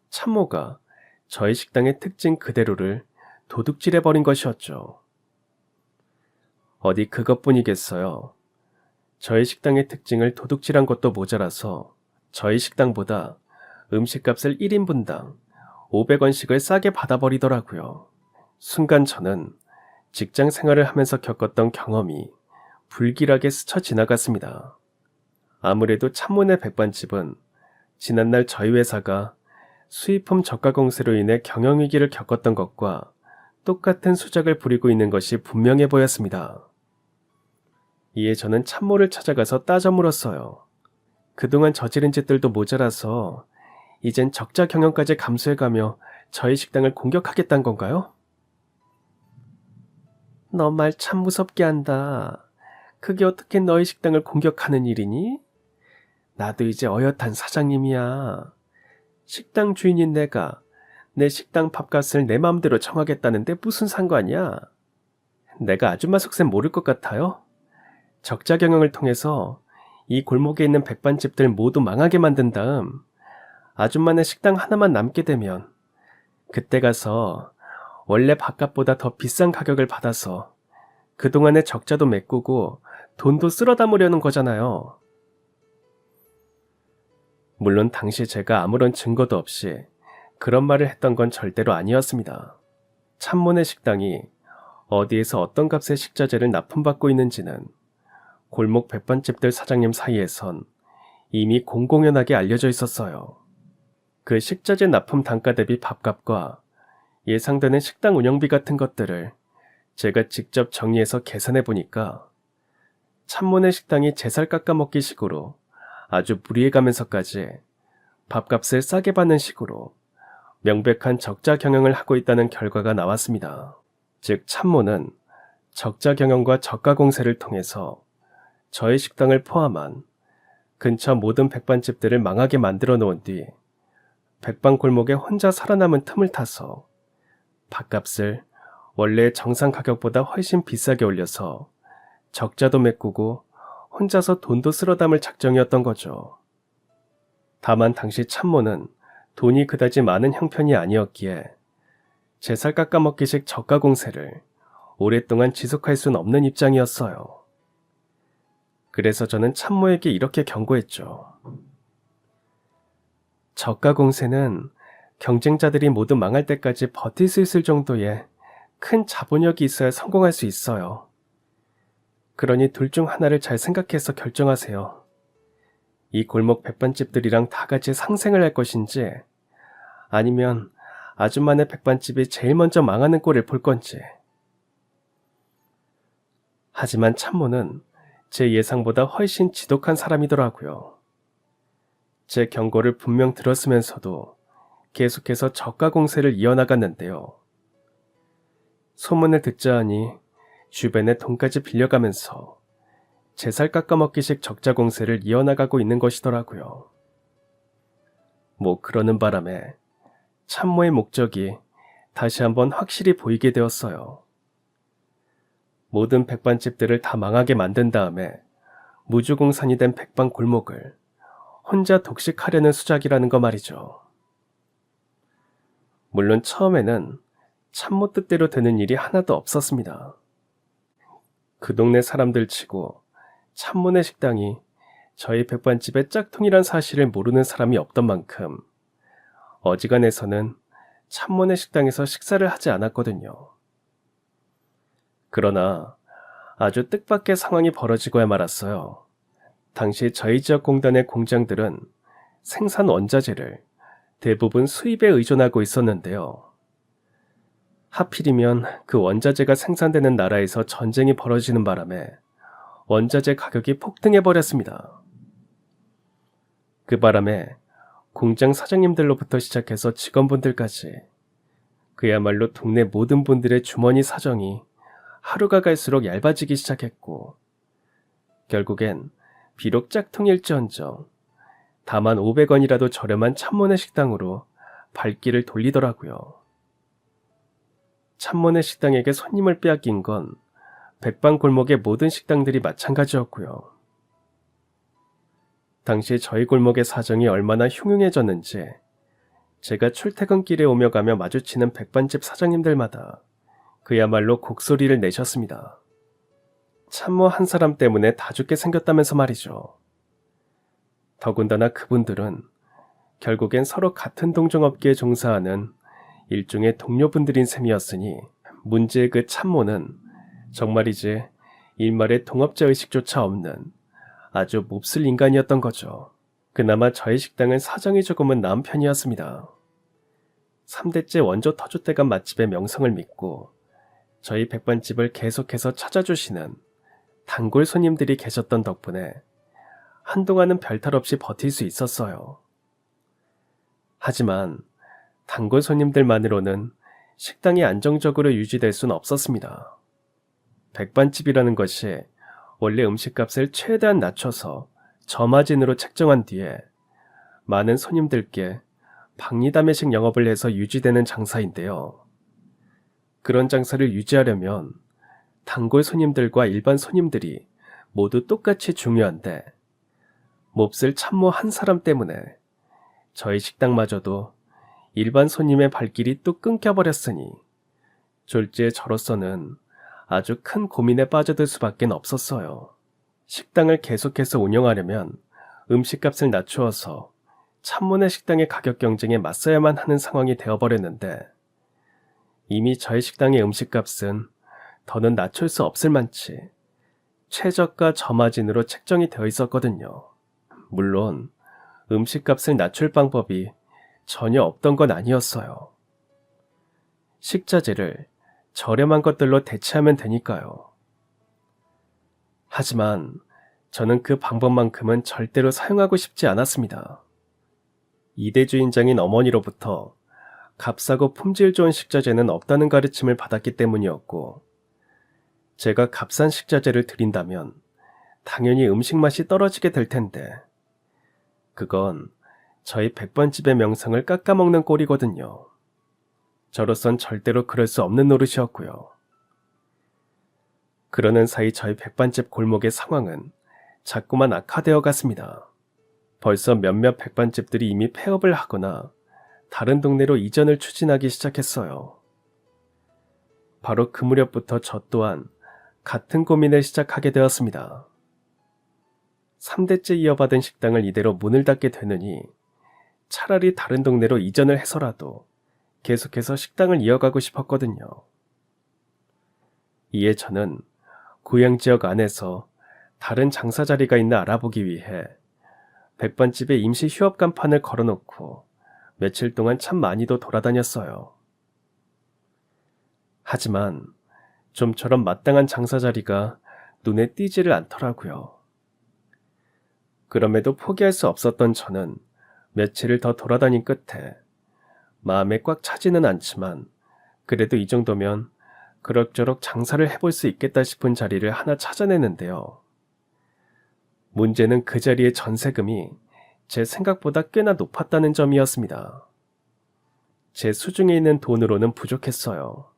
참모가 저희 식당의 특징 그대로를 도둑질해버린 것이었죠. 어디 그것뿐이겠어요. 저희 식당의 특징을 도둑질한 것도 모자라서 저희 식당보다 음식값을 1인분당 500원씩을 싸게 받아버리더라고요. 순간 저는 직장 생활을 하면서 겪었던 경험이 불길하게 스쳐 지나갔습니다. 아무래도 참모네 백반집은 지난날 저희 회사가 수입품 저가 공세로 인해 경영위기를 겪었던 것과 똑같은 수작을 부리고 있는 것이 분명해 보였습니다. 이에 저는 참모를 찾아가서 따져 물었어요. 그동안 저지른 짓들도 모자라서 이젠 적자 경영까지 감수해가며 저희 식당을 공격하겠다는 건가요? 너 말 참 무섭게 한다. 그게 어떻게 너희 식당을 공격하는 일이니? 나도 이제 어엿한 사장님이야. 식당 주인인 내가 내 식당 밥값을 내 마음대로 정하겠다는데 무슨 상관이야? 내가 아줌마 속셈 모를 것 같아요? 적자 경영을 통해서 이 골목에 있는 백반집들 모두 망하게 만든 다음 아줌마네 식당 하나만 남게 되면 그때 가서 원래 밥값보다 더 비싼 가격을 받아서 그동안의 적자도 메꾸고 돈도 쓸어 담으려는 거잖아요. 물론 당시 제가 아무런 증거도 없이 그런 말을 했던 건 절대로 아니었습니다. 참모네 식당이 어디에서 어떤 값의 식자재를 납품받고 있는지는 골목 백반집들 사장님 사이에선 이미 공공연하게 알려져 있었어요. 그 식자재 납품 단가 대비 밥값과 예상되는 식당 운영비 같은 것들을 제가 직접 정리해서 계산해 보니까 참모네 식당이 제 살 깎아먹기 식으로 아주 무리해가면서까지 밥값을 싸게 받는 식으로 명백한 적자 경영을 하고 있다는 결과가 나왔습니다. 즉 참모는 적자 경영과 저가 공세를 통해서 저희 식당을 포함한 근처 모든 백반집들을 망하게 만들어 놓은 뒤 백반 골목에 혼자 살아남은 틈을 타서 밥값을 원래 정상 가격보다 훨씬 비싸게 올려서 적자도 메꾸고 혼자서 돈도 쓸어 담을 작정이었던 거죠. 다만 당시 참모는 돈이 그다지 많은 형편이 아니었기에 제 살 깎아먹기식 저가 공세를 오랫동안 지속할 순 없는 입장이었어요. 그래서 저는 참모에게 이렇게 경고했죠. 저가 공세는 경쟁자들이 모두 망할 때까지 버틸 수 있을 정도의 큰 자본력이 있어야 성공할 수 있어요. 그러니 둘 중 하나를 잘 생각해서 결정하세요. 이 골목 백반집들이랑 다 같이 상생을 할 것인지 아니면 아줌마네 백반집이 제일 먼저 망하는 꼴을 볼 건지. 하지만 참모는 제 예상보다 훨씬 지독한 사람이더라고요. 제 경고를 분명 들었으면서도 계속해서 저가 공세를 이어나갔는데요. 소문을 듣자 하니 주변에 돈까지 빌려가면서 제 살 깎아먹기식 적자 공세를 이어나가고 있는 것이더라고요. 뭐 그러는 바람에 참모의 목적이 다시 한번 확실히 보이게 되었어요. 모든 백반집들을 다 망하게 만든 다음에 무주공산이 된 백반 골목을 혼자 독식하려는 수작이라는 거 말이죠. 물론 처음에는 참모 뜻대로 되는 일이 하나도 없었습니다. 그 동네 사람들 치고 참모네 식당이 저희 백반집의 짝퉁이란 사실을 모르는 사람이 없던 만큼 어지간해서는 참모네 식당에서 식사를 하지 않았거든요. 그러나 아주 뜻밖의 상황이 벌어지고야 말았어요. 당시 저희 지역 공단의 공장들은 생산 원자재를 대부분 수입에 의존하고 있었는데요. 하필이면 그 원자재가 생산되는 나라에서 전쟁이 벌어지는 바람에 원자재 가격이 폭등해버렸습니다. 그 바람에 공장 사장님들로부터 시작해서 직원분들까지 그야말로 동네 모든 분들의 주머니 사정이 하루가 갈수록 얇아지기 시작했고 결국엔 비록 짝퉁일지언정 다만 500원이라도 저렴한 참모네 식당으로 발길을 돌리더라고요. 참모네 식당에게 손님을 빼앗긴 건 백반 골목의 모든 식당들이 마찬가지였고요. 당시 저희 골목의 사정이 얼마나 흉흉해졌는지 제가 출퇴근길에 오며 가며 마주치는 백반집 사장님들마다 그야말로 곡소리를 내셨습니다. 참모 한 사람 때문에 다 죽게 생겼다면서 말이죠. 더군다나 그분들은 결국엔 서로 같은 동종업계에 종사하는 일종의 동료분들인 셈이었으니 문제의 그 참모는 정말이지 일말의 동업자의식조차 없는 아주 몹쓸 인간이었던 거죠. 그나마 저희 식당은 사정이 조금은 나은 편이었습니다. 3대째 원조 터줏대감 맛집의 명성을 믿고 저희 백반집을 계속해서 찾아주시는 단골 손님들이 계셨던 덕분에 한동안은 별탈 없이 버틸 수 있었어요. 하지만 단골 손님들만으로는 식당이 안정적으로 유지될 수는 없었습니다. 백반집이라는 것이 원래 음식값을 최대한 낮춰서 저마진으로 책정한 뒤에 많은 손님들께 박리담회식 영업을 해서 유지되는 장사인데요. 그런 장사를 유지하려면 단골 손님들과 일반 손님들이 모두 똑같이 중요한데 몹쓸 참모 한 사람 때문에 저희 식당마저도 일반 손님의 발길이 뚝 끊겨버렸으니 졸지에 저로서는 아주 큰 고민에 빠져들 수밖에 없었어요. 식당을 계속해서 운영하려면 음식값을 낮추어서 참모네 식당의 가격 경쟁에 맞서야만 하는 상황이 되어버렸는데 이미 저희 식당의 음식값은 더는 낮출 수 없을 만치 최저가 저마진으로 책정이 되어 있었거든요. 물론 음식값을 낮출 방법이 전혀 없던 건 아니었어요. 식자재를 저렴한 것들로 대체하면 되니까요. 하지만 저는 그 방법만큼은 절대로 사용하고 싶지 않았습니다. 이대주인장인 어머니로부터 값싸고 품질 좋은 식자재는 없다는 가르침을 받았기 때문이었고, 제가 값싼 식자재를 드린다면 당연히 음식 맛이 떨어지게 될 텐데, 그건 저희 백반집의 명성을 깎아먹는 꼴이거든요. 저로선 절대로 그럴 수 없는 노릇이었고요. 그러는 사이 저희 백반집 골목의 상황은 자꾸만 악화되어 갔습니다. 벌써 몇몇 백반집들이 이미 폐업을 하거나 다른 동네로 이전을 추진하기 시작했어요. 바로 그 무렵부터 저 또한 같은 고민을 시작하게 되었습니다. 3대째 이어받은 식당을 이대로 문을 닫게 되느니 차라리 다른 동네로 이전을 해서라도 계속해서 식당을 이어가고 싶었거든요. 이에 저는 고향 지역 안에서 다른 장사 자리가 있나 알아보기 위해 백반집에 임시 휴업 간판을 걸어놓고 며칠 동안 참 많이도 돌아다녔어요. 하지만 좀처럼 마땅한 장사 자리가 눈에 띄지를 않더라고요. 그럼에도 포기할 수 없었던 저는 며칠을 더 돌아다닌 끝에 마음에 꽉 차지는 않지만 그래도 이 정도면 그럭저럭 장사를 해볼 수 있겠다 싶은 자리를 하나 찾아내는데요. 문제는 그 자리의 전세금이 제 생각보다 꽤나 높았다는 점이었습니다. 제 수중에 있는 돈으로는 부족했어요.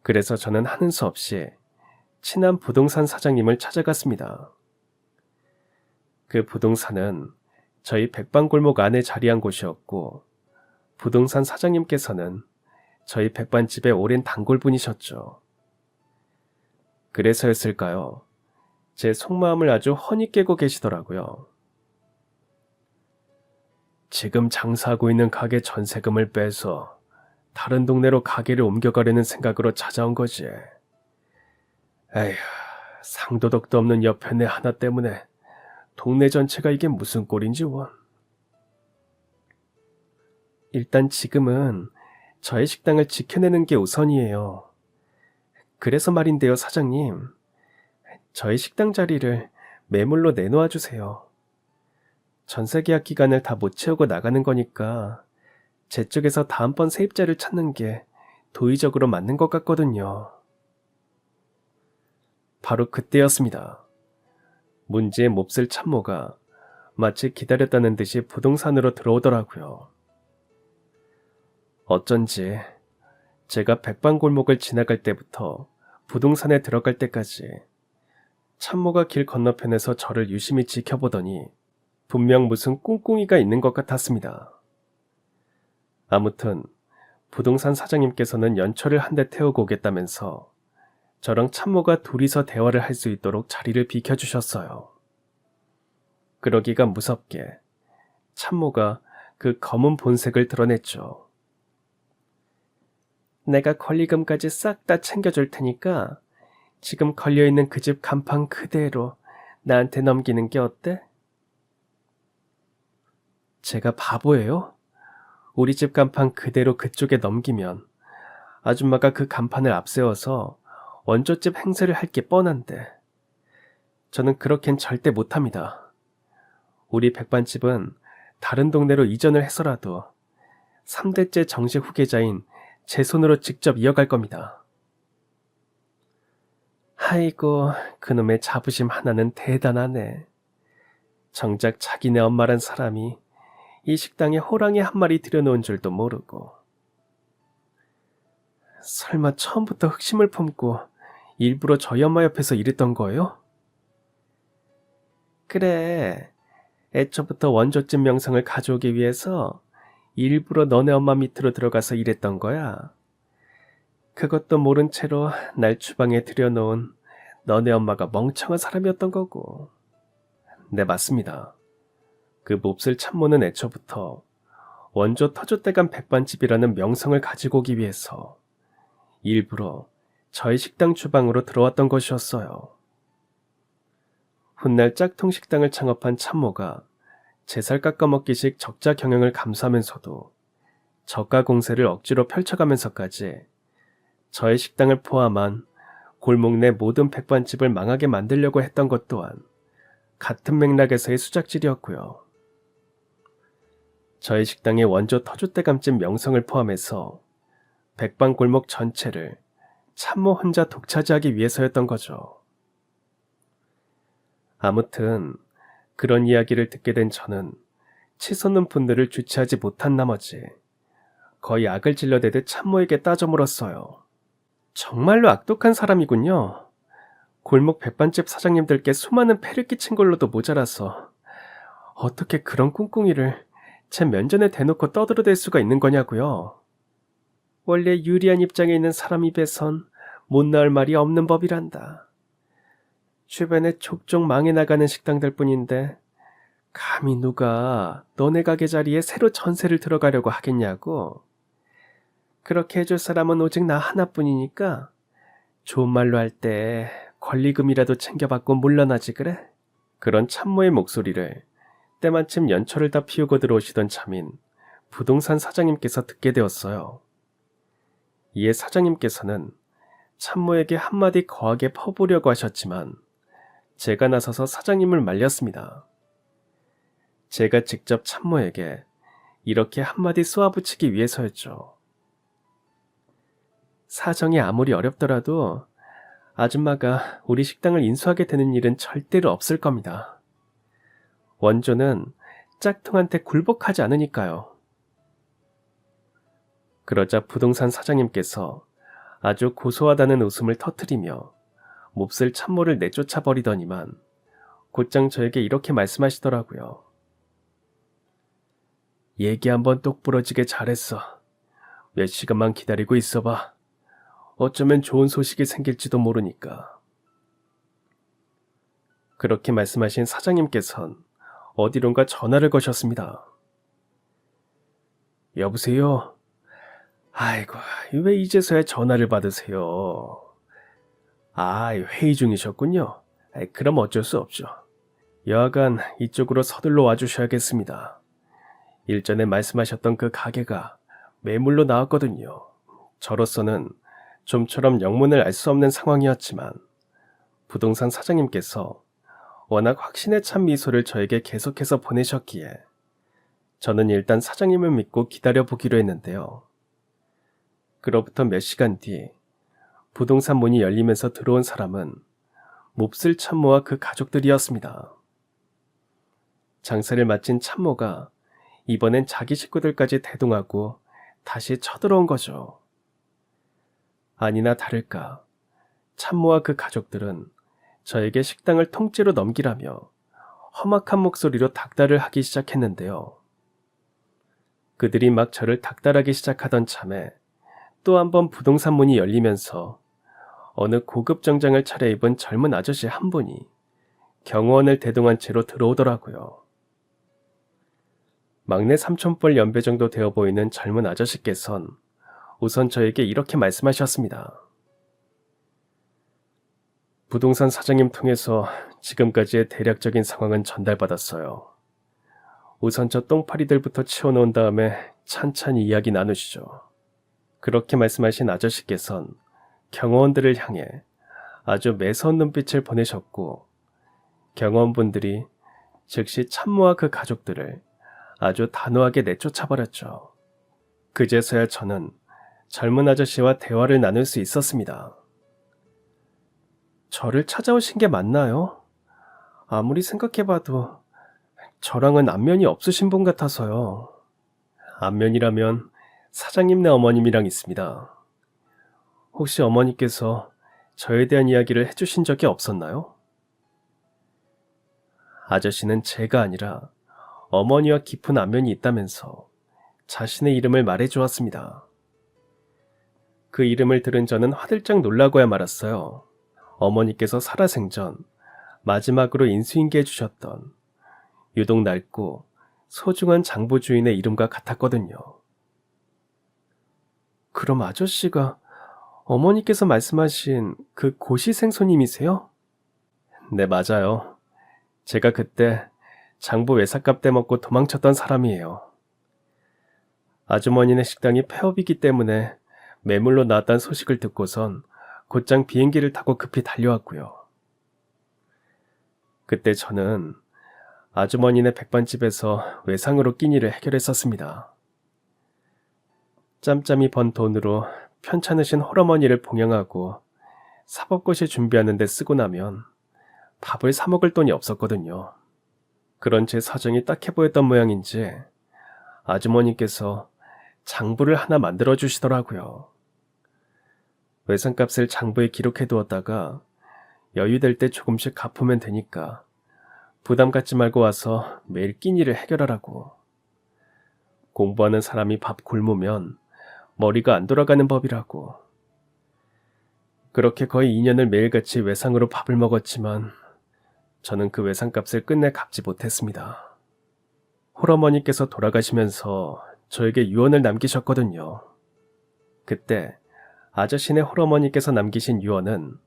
그래서 저는 하는 수 없이 친한 부동산 사장님을 찾아갔습니다. 그 부동산은 저희 백반골목 안에 자리한 곳이었고, 부동산 사장님께서는 저희 백반집의 오랜 단골분이셨죠. 그래서였을까요? 제 속마음을 아주 훤히 깨고 계시더라고요. 지금 장사하고 있는 가게 전세금을 빼서 다른 동네로 가게를 옮겨가려는 생각으로 찾아온 거지. 에휴, 상도덕도 없는 옆에 내 하나 때문에 동네 전체가 이게 무슨 꼴인지 원. 일단 지금은 저의 식당을 지켜내는 게 우선이에요. 그래서 말인데요, 사장님. 저희 식당 자리를 매물로 내놓아 주세요. 전세 계약 기간을 다 못 채우고 나가는 거니까 제 쪽에서 다음번 세입자를 찾는 게 도의적으로 맞는 것 같거든요. 바로 그때였습니다. 문제의 몹쓸 참모가 마치 기다렸다는 듯이 부동산으로 들어오더라고요. 어쩐지 제가 백반골목을 지나갈 때부터 부동산에 들어갈 때까지 참모가 길 건너편에서 저를 유심히 지켜보더니 분명 무슨 꿍꿍이가 있는 것 같았습니다. 아무튼 부동산 사장님께서는 연초를 한 대 태우고 오겠다면서 저랑 참모가 둘이서 대화를 할 수 있도록 자리를 비켜주셨어요. 그러기가 무섭게 참모가 그 검은 본색을 드러냈죠. 내가 권리금까지 싹 다 챙겨줄 테니까 지금 걸려있는 그 집 간판 그대로 나한테 넘기는 게 어때? 제가 바보예요? 우리 집 간판 그대로 그쪽에 넘기면 아줌마가 그 간판을 앞세워서 원조집 행세를 할 게 뻔한데 저는 그렇겐 절대 못합니다. 우리 백반집은 다른 동네로 이전을 해서라도 3대째 정식 후계자인 제 손으로 직접 이어갈 겁니다. 아이고, 그놈의 자부심 하나는 대단하네. 정작 자기네 엄마란 사람이 이 식당에 호랑이 한 마리 들여놓은 줄도 모르고. 설마 처음부터 흑심을 품고 일부러 저희 엄마 옆에서 일했던 거예요? 그래, 애초부터 원조집 명성을 가져오기 위해서 일부러 너네 엄마 밑으로 들어가서 일했던 거야. 그것도 모른 채로 날 주방에 들여놓은 너네 엄마가 멍청한 사람이었던 거고. 네, 맞습니다. 그 몹쓸 참모는 애초부터 원조 터줏대감 백반집이라는 명성을 가지고 오기 위해서 일부러 저희 식당 주방으로 들어왔던 것이었어요. 훗날 짝퉁 식당을 창업한 참모가 제살 깎아먹기식 적자 경영을 감수하면서도 저가 공세를 억지로 펼쳐가면서까지 저희 식당을 포함한 골목 내 모든 백반집을 망하게 만들려고 했던 것 또한 같은 맥락에서의 수작질이었고요. 저희 식당의 원조 터줏대감집 명성을 포함해서 백반 골목 전체를 참모 혼자 독차지하기 위해서였던 거죠. 아무튼 그런 이야기를 듣게 된 저는 치솟는 분노를 주체하지 못한 나머지 거의 악을 질러대듯 참모에게 따져 물었어요. 정말로 악독한 사람이군요. 골목 백반집 사장님들께 수많은 패를 끼친 걸로도 모자라서 어떻게 그런 꿍꿍이를 제 면전에 대놓고 떠들어댈 수가 있는 거냐고요. 원래 유리한 입장에 있는 사람 입에선 못 나올 말이 없는 법이란다. 주변에 족족 망해 나가는 식당들 뿐인데 감히 누가 너네 가게 자리에 새로 전세를 들어가려고 하겠냐고. 그렇게 해줄 사람은 오직 나 하나뿐이니까 좋은 말로 할 때 권리금이라도 챙겨받고 물러나지 그래? 그런 참모의 목소리를 때마침 연초를 다 피우고 들어오시던 참인 부동산 사장님께서 듣게 되었어요. 이에 사장님께서는 참모에게 한마디 거하게 퍼보려고 하셨지만 제가 나서서 사장님을 말렸습니다. 제가 직접 참모에게 이렇게 한마디 쏘아붙이기 위해서였죠. 사정이 아무리 어렵더라도 아줌마가 우리 식당을 인수하게 되는 일은 절대로 없을 겁니다. 원조는 짝퉁한테 굴복하지 않으니까요. 그러자 부동산 사장님께서 아주 고소하다는 웃음을 터뜨리며 몹쓸 참모를 내쫓아 버리더니만 곧장 저에게 이렇게 말씀하시더라고요. 얘기 한번 똑부러지게 잘했어. 몇 시간만 기다리고 있어봐. 어쩌면 좋은 소식이 생길지도 모르니까. 그렇게 말씀하신 사장님께선 어디론가 전화를 거셨습니다. 여보세요? 아이고, 왜 이제서야 전화를 받으세요? 회의 중이셨군요. 그럼 어쩔 수 없죠. 여하간 이쪽으로 서둘러 와주셔야겠습니다. 일전에 말씀하셨던 그 가게가 매물로 나왔거든요. 저로서는 좀처럼 영문을 알 수 없는 상황이었지만 부동산 사장님께서 워낙 확신에 찬 미소를 저에게 계속해서 보내셨기에 저는 일단 사장님을 믿고 기다려보기로 했는데요. 그로부터 몇 시간 뒤 부동산 문이 열리면서 들어온 사람은 몹쓸 참모와 그 가족들이었습니다. 장사를 마친 참모가 이번엔 자기 식구들까지 대동하고 다시 쳐들어온 거죠. 아니나 다를까 참모와 그 가족들은 저에게 식당을 통째로 넘기라며 험악한 목소리로 닥달을 하기 시작했는데요. 그들이 막 저를 닥달하기 시작하던 참에 또 한 번 부동산 문이 열리면서 어느 고급 정장을 차려입은 젊은 아저씨 한 분이 경호원을 대동한 채로 들어오더라고요. 막내 삼촌뻘 연배 정도 되어 보이는 젊은 아저씨께선 우선 저에게 이렇게 말씀하셨습니다. 부동산 사장님 통해서 지금까지의 대략적인 상황은 전달받았어요. 우선 저 똥파리들부터 치워놓은 다음에 찬찬히 이야기 나누시죠. 그렇게 말씀하신 아저씨께선 경호원들을 향해 아주 매서운 눈빛을 보내셨고 경호원분들이 즉시 참모와 그 가족들을 아주 단호하게 내쫓아버렸죠. 그제서야 저는 젊은 아저씨와 대화를 나눌 수 있었습니다. 저를 찾아오신 게 맞나요? 아무리 생각해봐도 저랑은 안면이 없으신 분 같아서요. 안면이라면 사장님네 어머님이랑 있습니다. 혹시 어머니께서 저에 대한 이야기를 해주신 적이 없었나요? 아저씨는 제가 아니라 어머니와 깊은 안면이 있다면서 자신의 이름을 말해주었습니다. 그 이름을 들은 저는 화들짝 놀라고야 말았어요. 어머니께서 살아생전 마지막으로 인수인계해 주셨던 유독 낡고 소중한 장부 주인의 이름과 같았거든요. 그럼 아저씨가 어머니께서 말씀하신 그 고시생손님이세요? 네, 맞아요. 제가 그때 장부 외삭값 떼먹고 도망쳤던 사람이에요. 아주머니네 식당이 폐업이기 때문에 매물로 나왔다는 소식을 듣고선 곧장 비행기를 타고 급히 달려왔고요. 그때 저는 아주머니네 백반집에서 외상으로 낀 일을 해결했었습니다. 짬짬이 번 돈으로 편찮으신 홀어머니를 봉양하고 사법고시 준비하는 데 쓰고 나면 밥을 사 먹을 돈이 없었거든요. 그런 제 사정이 딱해 보였던 모양인지 아주머니께서 장부를 하나 만들어 주시더라고요. 외상값을 장부에 기록해 두었다가 여유될 때 조금씩 갚으면 되니까 부담 갖지 말고 와서 매일 끼니를 해결하라고. 공부하는 사람이 밥 굶으면 머리가 안 돌아가는 법이라고. 그렇게 거의 2년을 매일같이 외상으로 밥을 먹었지만 저는 그 외상값을 끝내 갚지 못했습니다. 홀어머니께서 돌아가시면서 저에게 유언을 남기셨거든요. 그때 아저씨네 홀어머니께서 남기신 유언은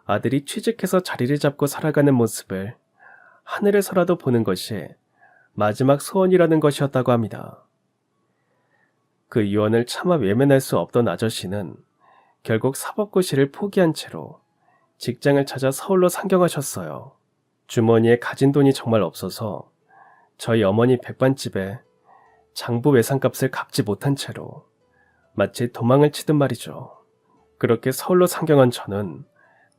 아들이 취직해서 자리를 잡고 살아가는 모습을 하늘에서라도 보는 것이 마지막 소원이라는 것이었다고 합니다. 그 유언을 차마 외면할 수 없던 아저씨는 결국 사법고시를 포기한 채로 직장을 찾아 서울로 상경하셨어요. 주머니에 가진 돈이 정말 없어서 저희 어머니 백반집에 장부 외상값을 갚지 못한 채로 마치 도망을 치듯 말이죠. 그렇게 서울로 상경한 저는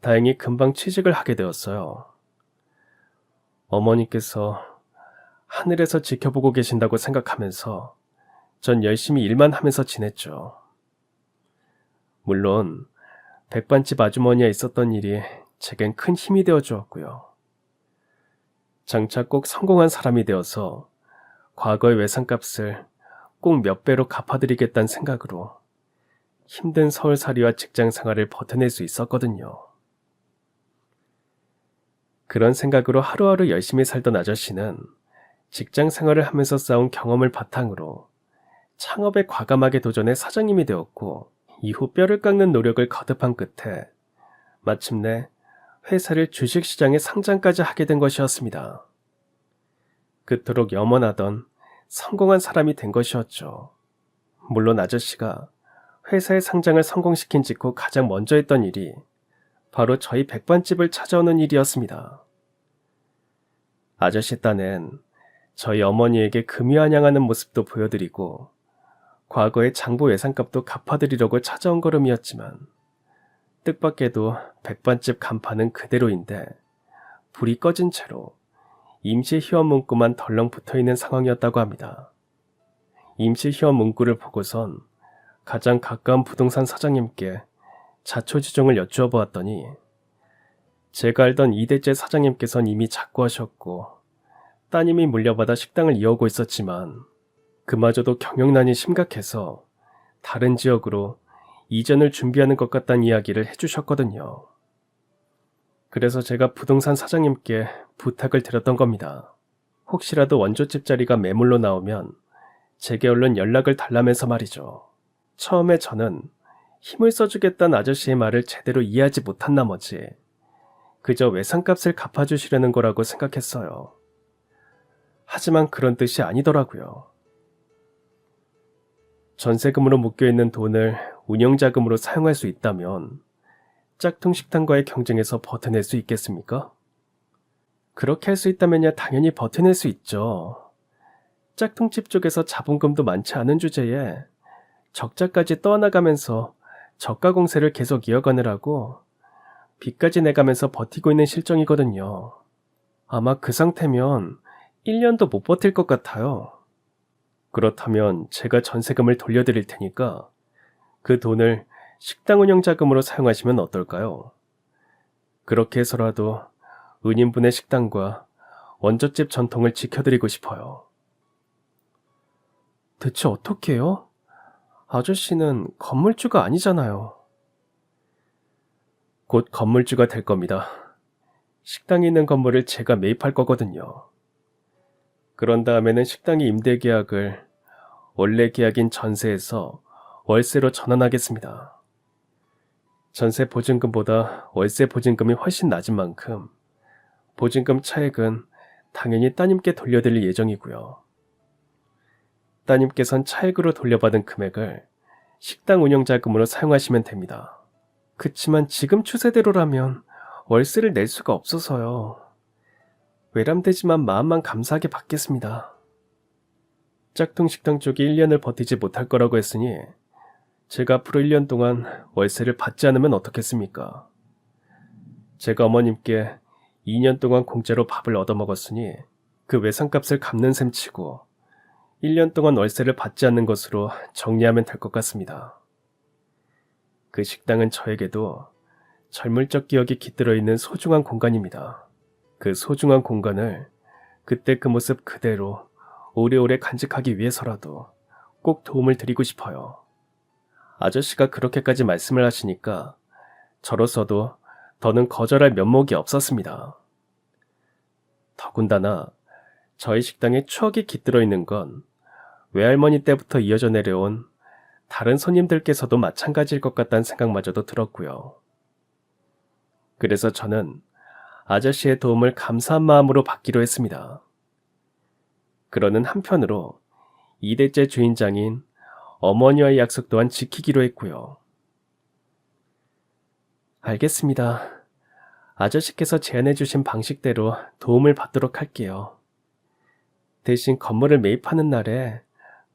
다행히 금방 취직을 하게 되었어요. 어머니께서 하늘에서 지켜보고 계신다고 생각하면서 전 열심히 일만 하면서 지냈죠. 물론 백반집 아주머니와 있었던 일이 제겐 큰 힘이 되어 주었고요. 장차 꼭 성공한 사람이 되어서 과거의 외상값을 꼭 몇 배로 갚아드리겠다는 생각으로 힘든 서울살이와 직장생활을 버텨낼 수 있었거든요. 그런 생각으로 하루하루 열심히 살던 아저씨는 직장생활을 하면서 쌓은 경험을 바탕으로 창업에 과감하게 도전해 사장님이 되었고, 이후 뼈를 깎는 노력을 거듭한 끝에 마침내 회사를 주식시장에 상장까지 하게 된 것이었습니다. 그토록 염원하던 성공한 사람이 된 것이었죠. 물론 아저씨가 회사의 상장을 성공시킨 직후 가장 먼저 했던 일이 바로 저희 백반집을 찾아오는 일이었습니다. 아저씨 딴엔 저희 어머니에게 금이환영하는 모습도 보여드리고 과거의 장부 외상값도 갚아드리려고 찾아온 걸음이었지만 뜻밖에도 백반집 간판은 그대로인데 불이 꺼진 채로 임시 휴업 문구만 덜렁 붙어있는 상황이었다고 합니다. 임시 휴업 문구를 보고선 가장 가까운 부동산 사장님께 자초지종을 여쭈어 보았더니 제가 알던 이대째 사장님께서는 이미 작고하셨고 따님이 물려받아 식당을 이어오고 있었지만 그마저도 경영난이 심각해서 다른 지역으로 이전을 준비하는 것 같다는 이야기를 해주셨거든요. 그래서 제가 부동산 사장님께 부탁을 드렸던 겁니다. 혹시라도 원조집 자리가 매물로 나오면 제게 얼른 연락을 달라면서 말이죠. 처음에 저는 힘을 써주겠다는 아저씨의 말을 제대로 이해하지 못한 나머지 그저 외상값을 갚아주시려는 거라고 생각했어요. 하지만 그런 뜻이 아니더라고요. 전세금으로 묶여있는 돈을 운영자금으로 사용할 수 있다면 짝퉁 식당과의 경쟁에서 버텨낼 수 있겠습니까? 그렇게 할 수 있다면야 당연히 버텨낼 수 있죠. 짝퉁집 쪽에서 자본금도 많지 않은 주제에 적자까지 떠나가면서 저가 공세를 계속 이어가느라고 빚까지 내가면서 버티고 있는 실정이거든요. 아마 그 상태면 1년도 못 버틸 것 같아요. 그렇다면 제가 전세금을 돌려드릴 테니까 그 돈을 식당 운영 자금으로 사용하시면 어떨까요? 그렇게 해서라도 은인분의 식당과 원조집 전통을 지켜드리고 싶어요. 대체 어떻게 해요? 아저씨는 건물주가 아니잖아요. 곧 건물주가 될 겁니다. 식당이 있는 건물을 제가 매입할 거거든요. 그런 다음에는 식당의 임대 계약을 원래 계약인 전세에서 월세로 전환하겠습니다. 전세 보증금보다 월세 보증금이 훨씬 낮은 만큼 보증금 차액은 당연히 따님께 돌려드릴 예정이고요. 따님께선 차액으로 돌려받은 금액을 식당 운영 자금으로 사용하시면 됩니다. 그치만 지금 추세대로라면 월세를 낼 수가 없어서요. 외람되지만 마음만 감사하게 받겠습니다. 짝퉁식당 쪽이 1년을 버티지 못할 거라고 했으니 제가 앞으로 1년 동안 월세를 받지 않으면 어떻겠습니까? 제가 어머님께 2년 동안 공짜로 밥을 얻어먹었으니 그 외상값을 갚는 셈 치고 1년 동안 월세를 받지 않는 것으로 정리하면 될 것 같습니다. 그 식당은 저에게도 젊을 적 기억이 깃들어 있는 소중한 공간입니다. 그 소중한 공간을 그때 그 모습 그대로 오래오래 간직하기 위해서라도 꼭 도움을 드리고 싶어요. 아저씨가 그렇게까지 말씀을 하시니까 저로서도 더는 거절할 면목이 없었습니다. 더군다나 저희 식당에 추억이 깃들어 있는 건 외할머니 때부터 이어져 내려온 다른 손님들께서도 마찬가지일 것 같다는 생각마저도 들었고요. 그래서 저는 아저씨의 도움을 감사한 마음으로 받기로 했습니다. 그러는 한편으로 2대째 주인장인 어머니와의 약속 또한 지키기로 했고요. 알겠습니다. 아저씨께서 제안해 주신 방식대로 도움을 받도록 할게요. 대신 건물을 매입하는 날에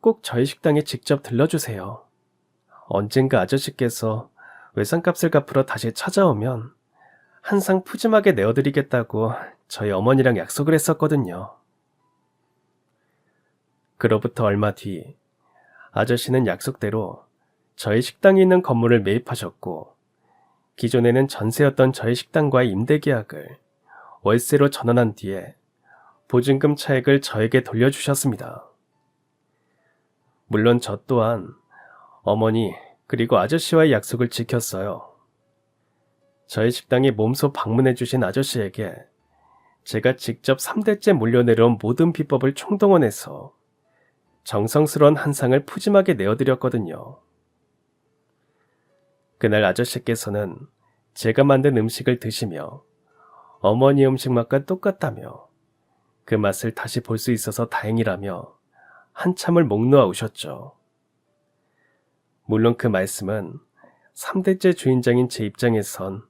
꼭 저희 식당에 직접 들러주세요. 언젠가 아저씨께서 외상값을 갚으러 다시 찾아오면 항상 푸짐하게 내어드리겠다고 저희 어머니랑 약속을 했었거든요. 그로부터 얼마 뒤 아저씨는 약속대로 저희 식당이 있는 건물을 매입하셨고 기존에는 전세였던 저희 식당과의 임대 계약을 월세로 전환한 뒤에 보증금 차액을 저에게 돌려주셨습니다. 물론 저 또한 어머니 그리고 아저씨와의 약속을 지켰어요. 저희 식당에 몸소 방문해 주신 아저씨에게 제가 직접 3대째 물려내려온 모든 비법을 총동원해서 정성스러운 한상을 푸짐하게 내어드렸거든요. 그날 아저씨께서는 제가 만든 음식을 드시며 어머니 음식 맛과 똑같다며 그 맛을 다시 볼 수 있어서 다행이라며 한참을 목 놓아 우셨죠. 물론 그 말씀은 3대째 주인장인 제 입장에선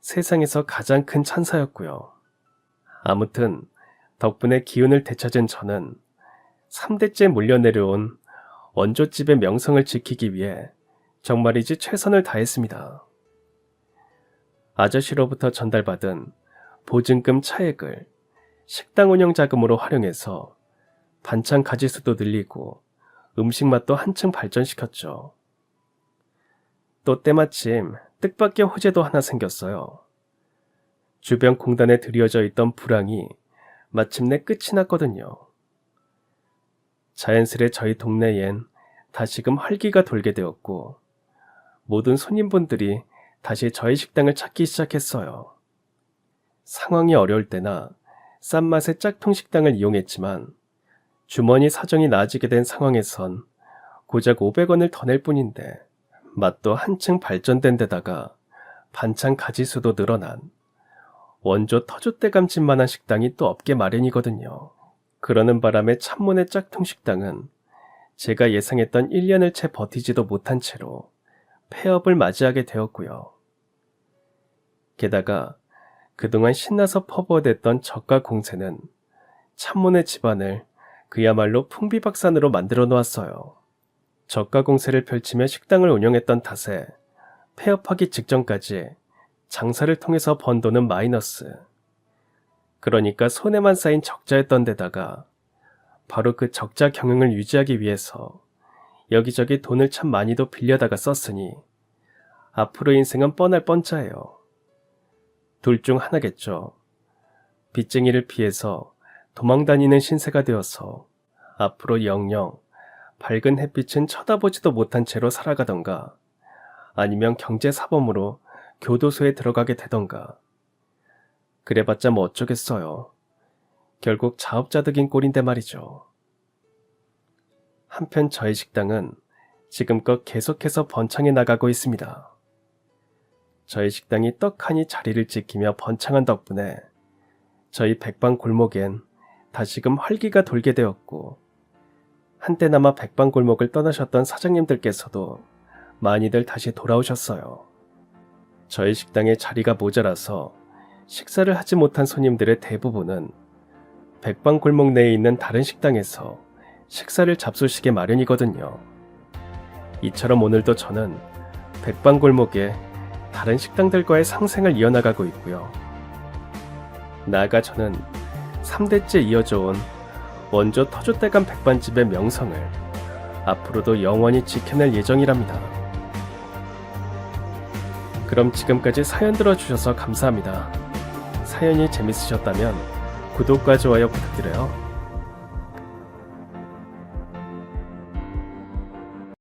세상에서 가장 큰 찬사였고요. 아무튼 덕분에 기운을 되찾은 저는 3대째 물려내려온 원조집의 명성을 지키기 위해 정말이지 최선을 다했습니다. 아저씨로부터 전달받은 보증금 차액을 식당 운영 자금으로 활용해서 반찬 가짓수도 늘리고 음식 맛도 한층 발전시켰죠. 또 때마침 뜻밖의 호재도 하나 생겼어요. 주변 공단에 드리워져 있던 불황이 마침내 끝이 났거든요. 자연스레 저희 동네엔 다시금 활기가 돌게 되었고 모든 손님분들이 다시 저희 식당을 찾기 시작했어요. 상황이 어려울 때나 싼 맛의 짝퉁 식당을 이용했지만 주머니 사정이 나아지게 된 상황에선 고작 500원을 더 낼 뿐인데 맛도 한층 발전된 데다가 반찬 가짓수도 늘어난 원조 터줏대 감칠만한 식당이 또 없게 마련이거든요. 그러는 바람에 참모네 짝퉁 식당은 제가 예상했던 1년을 채 버티지도 못한 채로 폐업을 맞이하게 되었고요. 게다가 그동안 신나서 퍼부어댔던 저가 공세는 참모네 집안을 그야말로 풍비박산으로 만들어 놓았어요. 저가 공세를 펼치며 식당을 운영했던 탓에 폐업하기 직전까지 장사를 통해서 번 돈은 마이너스. 그러니까 손에만 쌓인 적자였던 데다가 바로 그 적자 경영을 유지하기 위해서 여기저기 돈을 참 많이도 빌려다가 썼으니 앞으로 인생은 뻔할 뻔짜예요. 둘 중 하나겠죠. 빚쟁이를 피해서 도망다니는 신세가 되어서 앞으로 영영 밝은 햇빛은 쳐다보지도 못한 채로 살아가던가 아니면 경제사범으로 교도소에 들어가게 되던가. 그래봤자 뭐 어쩌겠어요. 결국 자업자득인 꼴인데 말이죠. 한편 저희 식당은 지금껏 계속해서 번창해 나가고 있습니다. 저희 식당이 떡하니 자리를 지키며 번창한 덕분에 저희 백반 골목엔 다시금 활기가 돌게 되었고, 한때나마 백반 골목을 떠나셨던 사장님들께서도 많이들 다시 돌아오셨어요. 저희 식당에 자리가 모자라서 식사를 하지 못한 손님들의 대부분은 백반 골목 내에 있는 다른 식당에서 식사를 잡수시게 마련이거든요. 이처럼 오늘도 저는 백반 골목에 다른 식당들과의 상생을 이어나가고 있고요. 나아가 저는 3대째 이어져 온 원조 터줏대감 백반집의 명성을 앞으로도 영원히 지켜낼 예정이랍니다. 그럼 지금까지 사연 들어주셔서 감사합니다. 사연이 재밌으셨다면 구독과 좋아요 부탁드려요.